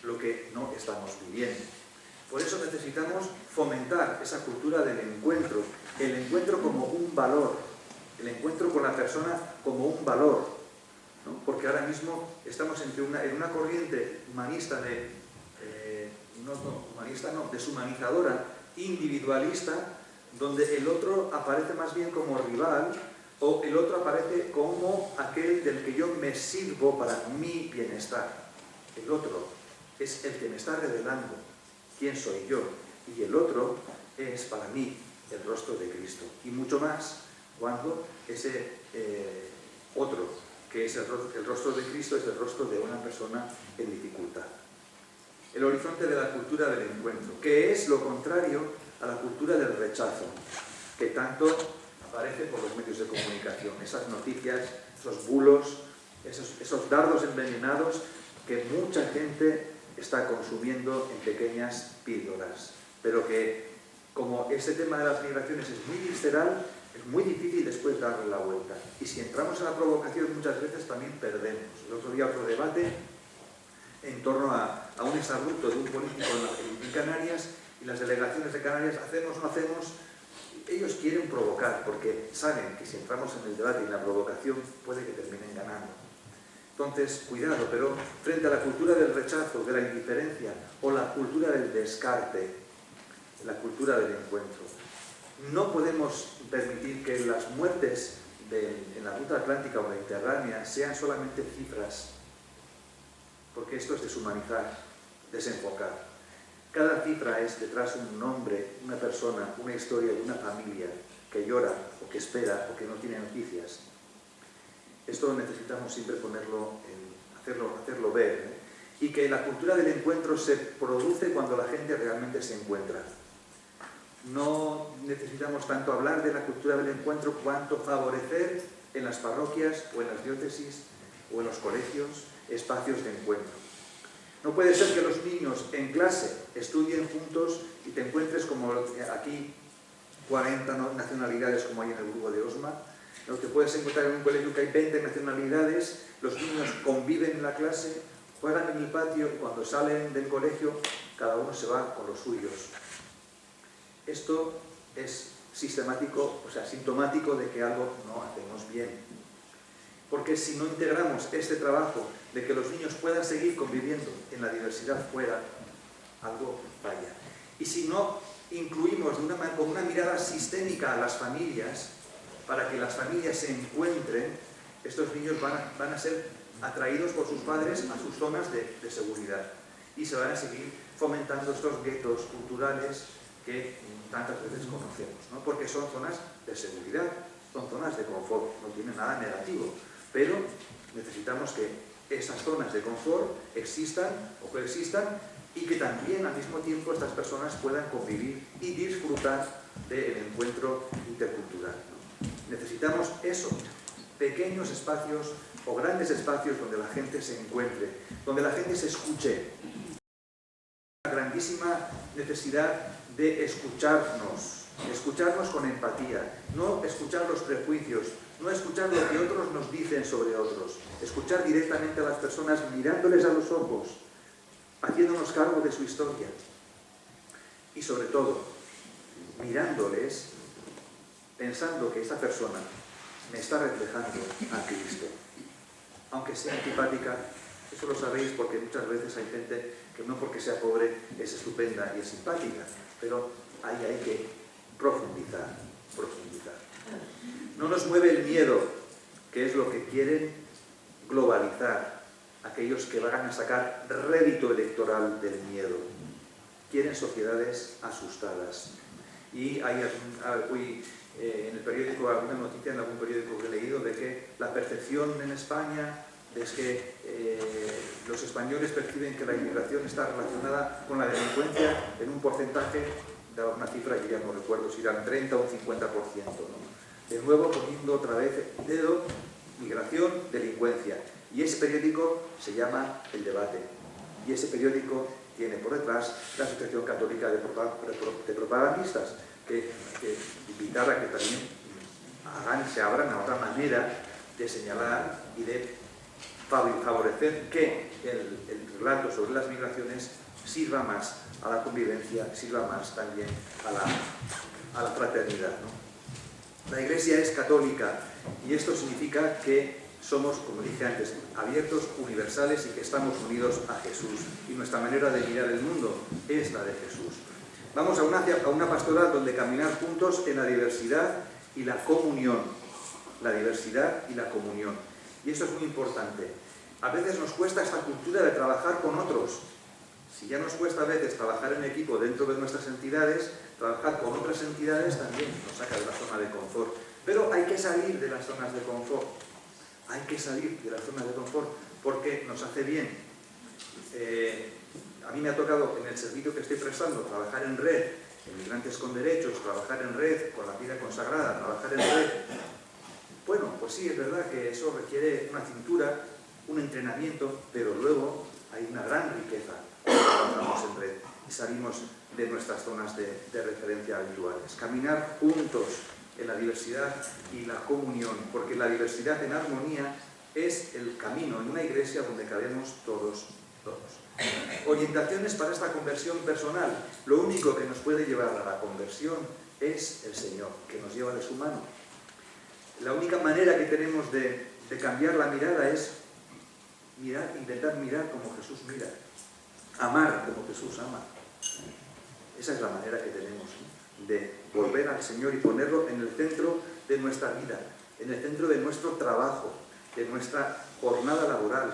Lo que no estamos viviendo. Por eso necesitamos fomentar esa cultura del encuentro, el encuentro como un valor, el encuentro con la persona como un valor, ¿no? Porque ahora mismo estamos en una corriente humanista deshumanizadora, individualista, donde el otro aparece más bien como rival o el otro aparece como aquel del que yo me sirvo para mi bienestar. El otro es el que me está revelando quién soy yo, y el otro es para mí el rostro de Cristo. Y mucho más cuando ese otro, que es el rostro de Cristo, es el rostro de una persona en dificultad. El horizonte de la cultura del encuentro, que es lo contrario a la cultura del rechazo, que tanto aparece por los medios de comunicación. Esas noticias, esos bulos, esos dardos envenenados que mucha gente está consumiendo en pequeñas píldoras, pero que, como este tema de las migraciones es muy visceral, es muy difícil después darle la vuelta. Y si entramos en la provocación, muchas veces también perdemos. El otro día otro debate en torno a un exabrupto de un político en Canarias, y las delegaciones de Canarias, hacemos o no hacemos, ellos quieren provocar, porque saben que si entramos en el debate y en la provocación puede que terminen ganando. Entonces, cuidado, pero frente a la cultura del rechazo, de la indiferencia, o la cultura del descarte, la cultura del encuentro, no podemos permitir que las muertes en la ruta atlántica o mediterránea sean solamente cifras, porque esto es deshumanizar, desenfocar. Cada cifra es detrás un nombre, una persona, una historia de una familia que llora o que espera o que no tiene noticias. Esto necesitamos siempre hacerlo ver, ¿eh? Y que la cultura del encuentro se produce cuando la gente realmente se encuentra. No necesitamos tanto hablar de la cultura del encuentro cuanto favorecer en las parroquias o en las diócesis o en los colegios espacios de encuentro. No puede ser que los niños en clase estudien juntos y te encuentres como aquí 40 nacionalidades como hay en el grupo de Osma, Lo que puedes encontrar en un colegio que hay 20 nacionalidades, los niños conviven en la clase, juegan en el patio y cuando salen del colegio cada uno se va con los suyos. Esto es sistemático, o sea, sintomático de que algo no hacemos bien. Porque si no integramos este trabajo de que los niños puedan seguir conviviendo en la diversidad fuera, algo falla. Y si no incluimos con una mirada sistémica a las familias, para que las familias se encuentren, estos niños van a ser atraídos por sus padres a sus zonas de seguridad. Y se van a seguir fomentando estos guetos culturales que tantas veces conocemos, ¿no? Porque son zonas de seguridad, son zonas de confort, no tienen nada negativo, pero necesitamos que esas zonas de confort existan o coexistan y que también al mismo tiempo estas personas puedan convivir y disfrutar del encuentro intercultural, ¿no? Necesitamos eso, pequeños espacios o grandes espacios donde la gente se encuentre, donde la gente se escuche. Una grandísima necesidad de escucharnos con empatía, no escuchar los prejuicios, no escuchar lo que otros nos dicen sobre otros, escuchar directamente a las personas mirándoles a los ojos, haciéndonos cargo de su historia y sobre todo mirándoles pensando que esta persona me está reflejando a Cristo, aunque sea antipática. Eso lo sabéis porque muchas veces hay gente que no porque sea pobre es estupenda y es simpática, pero ahí hay que profundizar. No nos mueve el miedo, que es lo que quieren globalizar aquellos que van a sacar rédito electoral del miedo. Quieren sociedades asustadas. Y hay en el periódico, alguna noticia en algún periódico que he leído de que la percepción en España es que los españoles perciben que la inmigración está relacionada con la delincuencia en un porcentaje, daba una cifra que ya no recuerdo si era un 30 o un 50%, ¿no? De nuevo poniendo otra vez el dedo, migración, delincuencia. Y ese periódico se llama El Debate. Y ese periódico tiene por detrás la Asociación Católica de Propagandistas, que invitaba a que también se abran a otra manera de señalar y de favorecer que el relato sobre las migraciones sirva más a la convivencia, sirva más también a la fraternidad, ¿no? La Iglesia es católica y esto significa que somos, como dije antes, abiertos, universales y que estamos unidos a Jesús. Y nuestra manera de mirar el mundo es la de Jesús. Vamos a una pastoral donde caminar juntos en la diversidad y la comunión. La diversidad y la comunión. Y eso es muy importante. A veces nos cuesta esta cultura de trabajar con otros. Si ya nos cuesta a veces trabajar en equipo dentro de nuestras entidades, trabajar con otras entidades también nos saca de la zona de confort. Pero hay que salir de las zonas de confort. Hay que salir de las zonas de confort porque nos hace bien. A mí me ha tocado en el servicio que estoy prestando trabajar en red, en Migrantes con Derechos, trabajar en red con la vida consagrada, trabajar en red. Bueno, pues sí, es verdad que eso requiere una cintura, un entrenamiento, pero luego hay una gran riqueza cuando trabajamos en red y salimos de nuestras zonas de referencia habituales. Caminar juntos en la diversidad y la comunión, porque la diversidad en armonía es el camino en una iglesia donde cabemos todos. Orientaciones para esta conversión personal. Lo único que nos puede llevar a la conversión es el Señor, que nos lleva de su mano. La única manera que tenemos de cambiar la mirada es intentar mirar como Jesús mira, amar como Jesús ama. Esa es la manera que tenemos, ¿no? De volver al Señor y ponerlo en el centro de nuestra vida, en el centro de nuestro trabajo, de nuestra jornada laboral,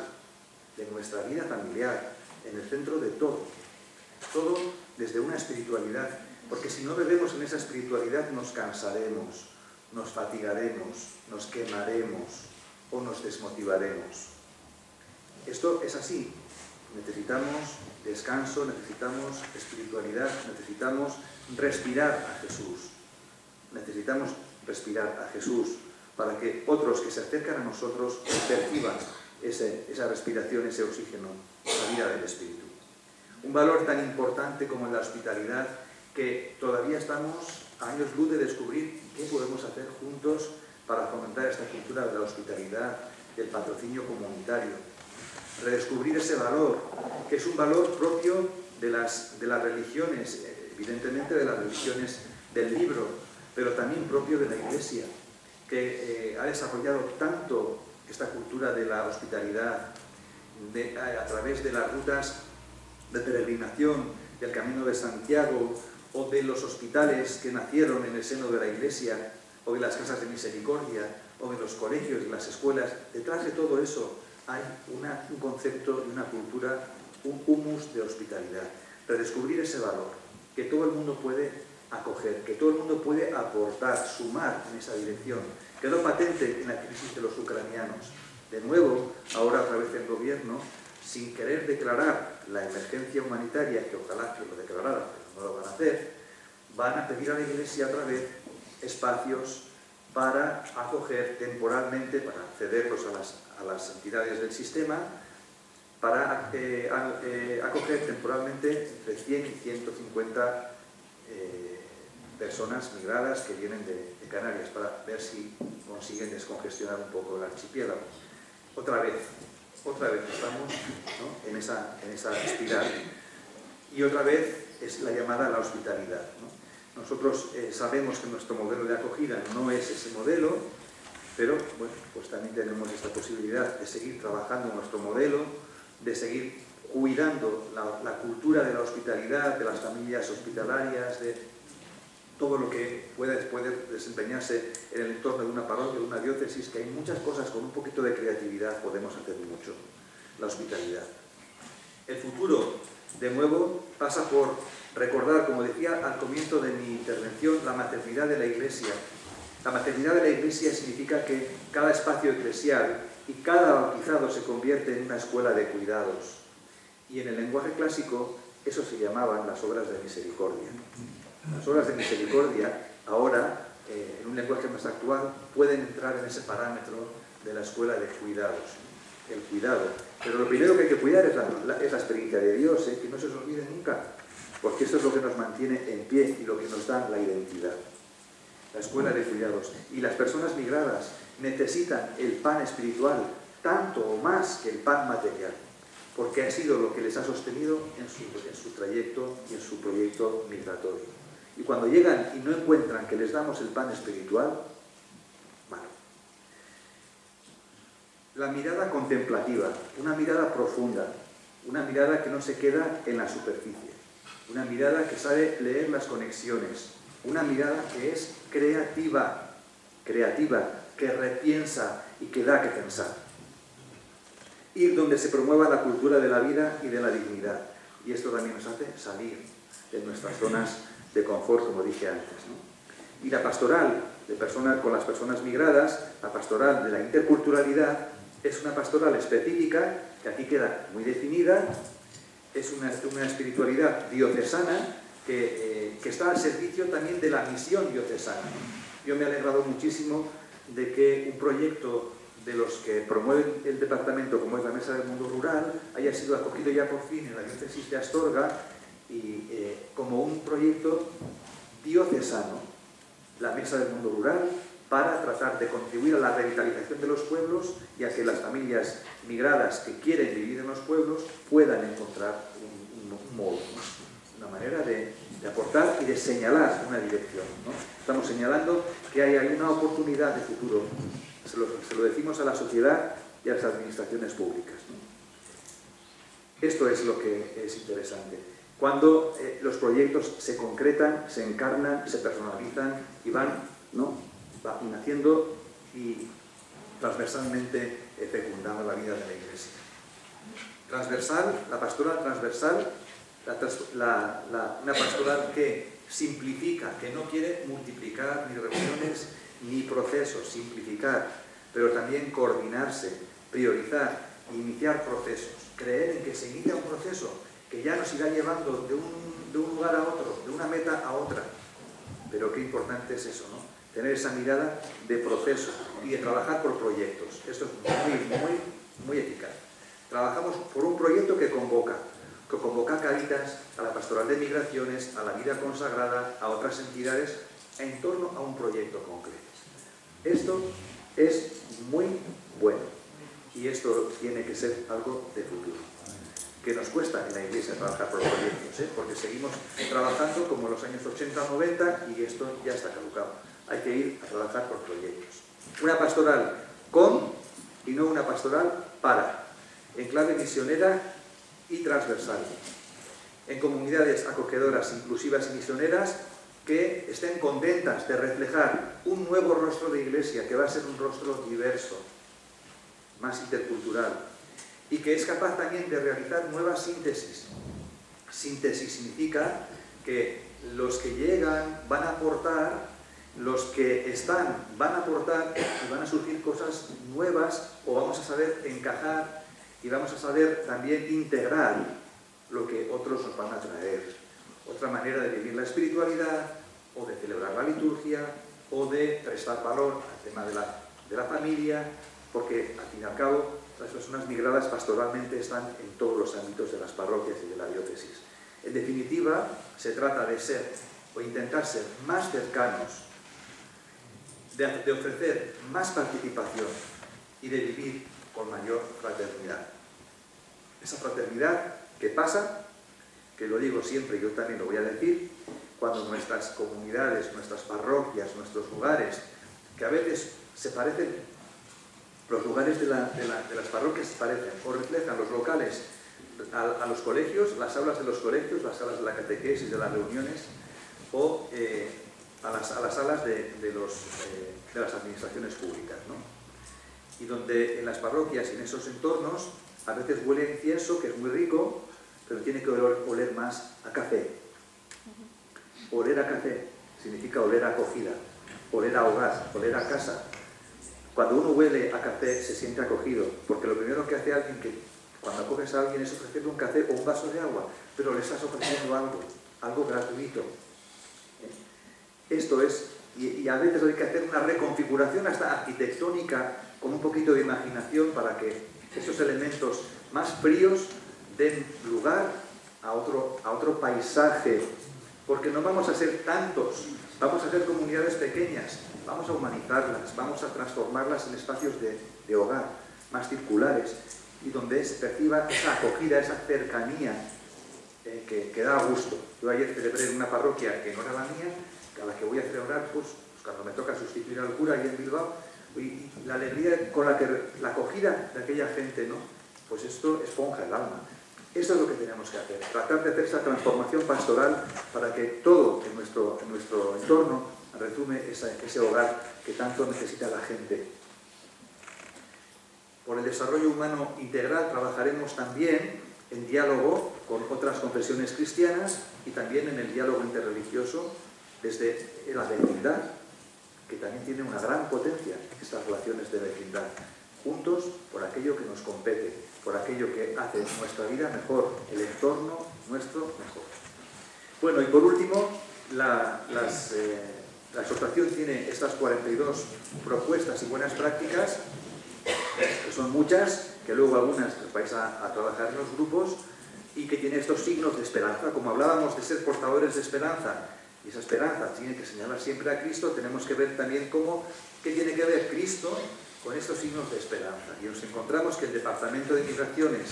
de nuestra vida familiar, en el centro de todo. Todo desde una espiritualidad, porque si no bebemos en esa espiritualidad nos cansaremos, nos fatigaremos, nos quemaremos o nos desmotivaremos. Esto es así. Necesitamos descanso, necesitamos espiritualidad, necesitamos respirar a Jesús. Necesitamos respirar a Jesús para que otros que se acercan a nosotros perciban esa respiración, ese oxígeno, la vida del Espíritu. Un valor tan importante como la hospitalidad que todavía estamos a años luz de descubrir qué podemos hacer juntos para fomentar cultura de la hospitalidad, del patrocinio comunitario. Redescubrir ese valor, que es un valor propio de las religiones, evidentemente de las religiones del libro, pero también propio de la Iglesia, que ha desarrollado tanto esta cultura de la hospitalidad a través de las rutas de peregrinación, del Camino de Santiago, o de los hospitales que nacieron en el seno de la Iglesia, o de las casas de misericordia, o de los colegios y las escuelas. Detrás de todo eso hay un concepto y una cultura, un humus de hospitalidad. Redescubrir ese valor, que todo el mundo puede acoger, que todo el mundo puede aportar, sumar en esa dirección. Quedó patente en la crisis de los ucranianos. De nuevo, ahora a través del gobierno, sin querer declarar la emergencia humanitaria, que ojalá que lo declararan, pero no lo van a hacer, van a pedir a la Iglesia otra vez espacios para acoger temporalmente, para cederlos a las entidades del sistema, para acoger temporalmente entre 100 y 150 personas migradas que vienen de Canarias, para ver si consiguen descongestionar un poco el archipiélago. Otra vez estamos, ¿no?, en esa espiral, y otra vez es la llamada a la hospitalidad, ¿no? Nosotros sabemos que nuestro modelo de acogida no es ese modelo, pero bueno, pues también tenemos esta posibilidad de seguir trabajando en nuestro modelo, de seguir cuidando la cultura de la hospitalidad, de las familias hospitalarias, de todo lo que puede desempeñarse en el entorno de una parroquia, de una diócesis, que hay muchas cosas, con un poquito de creatividad podemos hacer mucho. La hospitalidad. El futuro, de nuevo, pasa por recordar, como decía al comienzo de mi intervención, la maternidad de la Iglesia. La maternidad de la Iglesia significa que cada espacio eclesial y cada bautizado se convierte en una escuela de cuidados. Y en el lenguaje clásico, eso se llamaban las obras de misericordia. Las obras de misericordia, ahora, en un lenguaje más actual, pueden entrar en ese parámetro de la escuela de cuidados. El cuidado. Pero lo primero que hay que cuidar es la experiencia de Dios, que no se os olvide nunca, porque esto es lo que nos mantiene en pie y lo que nos da la identidad. La escuela de cuidados. Y las personas migradas necesitan el pan espiritual tanto o más que el pan material, porque ha sido lo que les ha sostenido en su trayecto y en su proyecto migratorio. Y cuando llegan y no encuentran que les damos el pan espiritual, bueno. La mirada contemplativa, una mirada profunda, una mirada que no se queda en la superficie, una mirada que sabe leer las conexiones, una mirada que es creativa, que repiensa y que da que pensar. Ir donde se promueva la cultura de la vida y de la dignidad. Y esto también nos hace salir de nuestras zonas de confort, como dije antes, ¿no? Y la pastoral con las personas migradas, la pastoral de la interculturalidad, es una pastoral específica, que aquí queda muy definida, es una espiritualidad diocesana que está al servicio también de la misión diocesana. Yo me he alegrado muchísimo de que un proyecto de los que promueven el departamento, como es la Mesa del Mundo Rural, haya sido acogido ya por fin en la diócesis de Astorga y como un proyecto diocesano, la Mesa del Mundo Rural, para tratar de contribuir a la revitalización de los pueblos y a que las familias migradas que quieren vivir en los pueblos puedan encontrar un modo, ¿no?, una manera de aportar y de señalar una dirección, ¿no? Estamos señalando que hay una oportunidad de futuro. Se lo decimos a la sociedad y a las administraciones públicas, ¿no? Esto es lo que es interesante. Cuando los proyectos se concretan, se encarnan, se personalizan y van, ¿no?, naciendo y transversalmente fecundando la vida de la Iglesia. Transversal, la pastoral transversal, una pastoral que simplifica, que no quiere multiplicar ni reuniones ni procesos, simplificar, pero también coordinarse, priorizar, iniciar procesos, creer en que se inicia un proceso que ya nos irá llevando de un lugar a otro, de una meta a otra. Pero qué importante es eso, ¿no? Tener esa mirada de proceso y de trabajar por proyectos. Esto es muy eficaz. Trabajamos por un proyecto que convoca a Cáritas, a la Pastoral de Migraciones, a la Vida Consagrada, a otras entidades, en torno a un proyecto concreto. Esto es muy bueno. Y esto tiene que ser algo de futuro. Que nos cuesta en la Iglesia trabajar por proyectos, porque seguimos trabajando como en los años 80 o 90 y esto ya está caducado. Hay que ir a trabajar por proyectos. Una pastoral con y no una pastoral para, en clave misionera y transversal. En comunidades acogedoras, inclusivas y misioneras que estén contentas de reflejar un nuevo rostro de Iglesia, que va a ser un rostro diverso, más intercultural, y que es capaz también de realizar nuevas síntesis. Síntesis significa que los que llegan van a aportar, los que están van a aportar y van a surgir cosas nuevas, o vamos a saber encajar y vamos a saber también integrar lo que otros nos van a traer. Otra manera de vivir la espiritualidad, o de celebrar la liturgia, o de prestar valor al tema de la familia, porque al fin y al cabo las personas migradas pastoralmente están en todos los ámbitos de las parroquias y de la diócesis. En definitiva, se trata de ser, o intentar ser más cercanos, de ofrecer más participación y de vivir con mayor fraternidad. Esa fraternidad que pasa, que lo digo siempre y yo también lo voy a decir, cuando nuestras comunidades, nuestras parroquias, nuestros lugares, que a veces se parecen, los lugares de las parroquias se parecen o reflejan los locales a los colegios, las aulas de los colegios, las salas de la catequesis, de las reuniones, o a las salas de las administraciones públicas, ¿no? Y donde en las parroquias y en esos entornos a veces huele incienso, que es muy rico, pero tiene que oler más a café. Oler a café significa oler a acogida, oler a hogar, oler a casa. Cuando uno huele a café se siente acogido, porque lo primero que hace alguien, que cuando acoges a alguien, es ofrecerle un café o un vaso de agua, pero le estás ofreciendo algo gratuito. Esto es, y a veces hay que hacer una reconfiguración hasta arquitectónica, con un poquito de imaginación, para que esos elementos más fríos den lugar a otro paisaje, porque no vamos a ser tantos, vamos a ser comunidades pequeñas, vamos a humanizarlas, vamos a transformarlas en espacios de hogar, más circulares, y donde se perciba esa acogida, esa cercanía que da gusto. Yo ayer celebré en una parroquia que no era la mía, a la que voy a celebrar, pues cuando me toca sustituir al cura ahí en Bilbao, y la alegría con la acogida de aquella gente, ¿no? Pues esto esponja el alma. Eso es lo que tenemos que hacer, tratar de hacer esa transformación pastoral para que todo en nuestro entorno resume ese hogar que tanto necesita la gente. Por el desarrollo humano integral trabajaremos también en diálogo con otras confesiones cristianas y también en el diálogo interreligioso desde la vecindad, que también tiene una gran potencia, estas relaciones de vecindad, juntos por aquello que nos compete, por aquello que hace nuestra vida mejor, el entorno nuestro mejor. Bueno, y por último, la exhortación tiene estas 42 propuestas y buenas prácticas, que son muchas, que luego algunas vais a trabajar en los grupos, y que tiene estos signos de esperanza. Como hablábamos de ser portadores de esperanza, y esa esperanza tiene que señalar siempre a Cristo, tenemos que ver también qué tiene que ver Cristo con estos signos de esperanza. Y nos encontramos que el Departamento de Migraciones,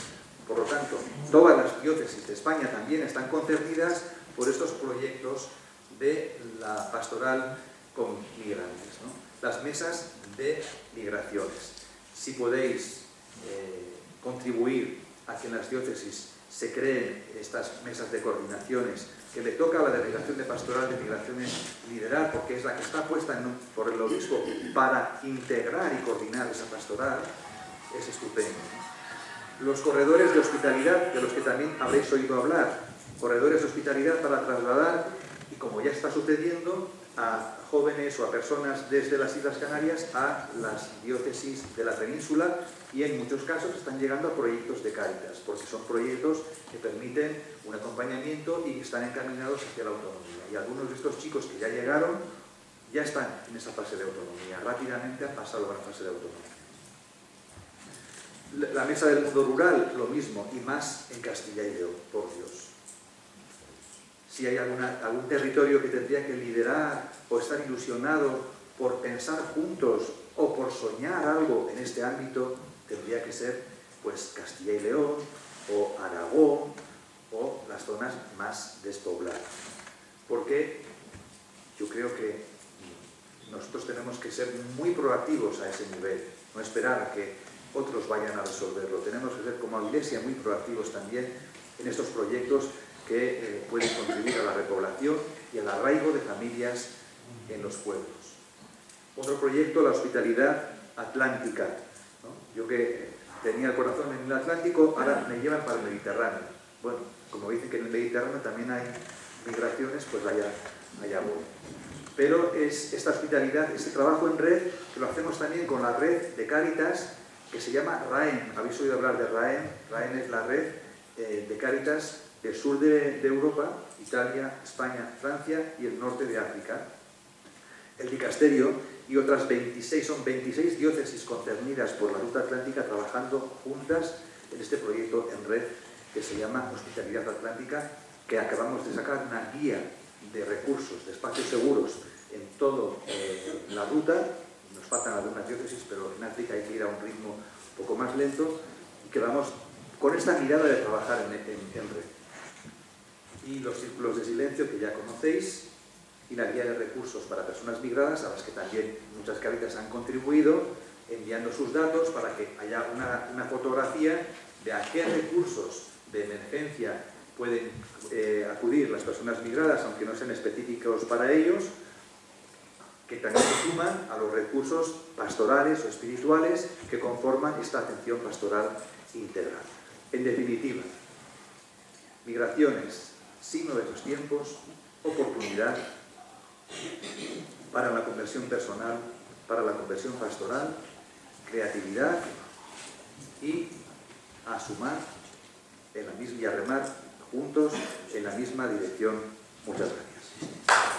por lo tanto, todas las diócesis de España también están concernidas por estos proyectos de la pastoral con migrantes, ¿no? Las mesas de migraciones. Si podéis contribuir a que en las diócesis se creen estas mesas de coordinaciones, que le toca a la Delegación de Pastoral de Migraciones liderar, porque es la que está puesta por el obispo para integrar y coordinar esa pastoral, es estupendo. Los corredores de hospitalidad, de los que también habréis oído hablar, corredores de hospitalidad para trasladar, y como ya está sucediendo, a jóvenes o a personas desde las Islas Canarias a las diócesis de la península, y en muchos casos están llegando a proyectos de Cáritas, porque son proyectos que permiten un acompañamiento y que están encaminados hacia la autonomía. Y algunos de estos chicos que ya llegaron ya están en esa fase de autonomía, rápidamente han pasado a la fase de autonomía. La mesa del mundo rural, lo mismo, y más en Castilla y León, por Dios. Si hay algún territorio que tendría que liderar o estar ilusionado por pensar juntos o por soñar algo en este ámbito, tendría que ser pues Castilla y León o Aragón o las zonas más despobladas. Porque yo creo que nosotros tenemos que ser muy proactivos a ese nivel, no esperar a que otros vayan a resolverlo. Tenemos que ser como Iglesia muy proactivos también en estos proyectos que pueden contribuir a la repoblación y al arraigo de familias en los pueblos. Otro proyecto, la hospitalidad atlántica, ¿no? Yo que tenía el corazón en el Atlántico, ahora me llevan para el Mediterráneo. Bueno, como dicen que en el Mediterráneo también hay migraciones, pues allá voy. Pero es esta hospitalidad, este trabajo en red, que lo hacemos también con la red de Cáritas, que se llama RAEN. ¿Habéis oído hablar de RAEN? RAEN es la red de Cáritas del sur de Europa, Italia, España, Francia y el norte de África. El dicasterio y otras 26 diócesis concernidas por la ruta atlántica trabajando juntas en este proyecto en red que se llama Hospitalidad Atlántica, que acabamos de sacar una guía de recursos, de espacios seguros en toda la ruta. Nos faltan algunas diócesis, pero en África hay que ir a un ritmo un poco más lento, y que vamos con esta mirada de trabajar en red. Y los círculos de silencio que ya conocéis, y la guía de recursos para personas migradas, a las que también muchas Cáritas han contribuido, enviando sus datos para que haya una fotografía de a qué recursos de emergencia pueden acudir las personas migradas, aunque no sean específicos para ellos, que también se suman a los recursos pastorales o espirituales que conforman esta atención pastoral integral. En definitiva, migraciones, signo de los tiempos, oportunidad para la conversión personal, para la conversión pastoral, creatividad y a sumar en la misma y a remar juntos en la misma dirección. Muchas gracias.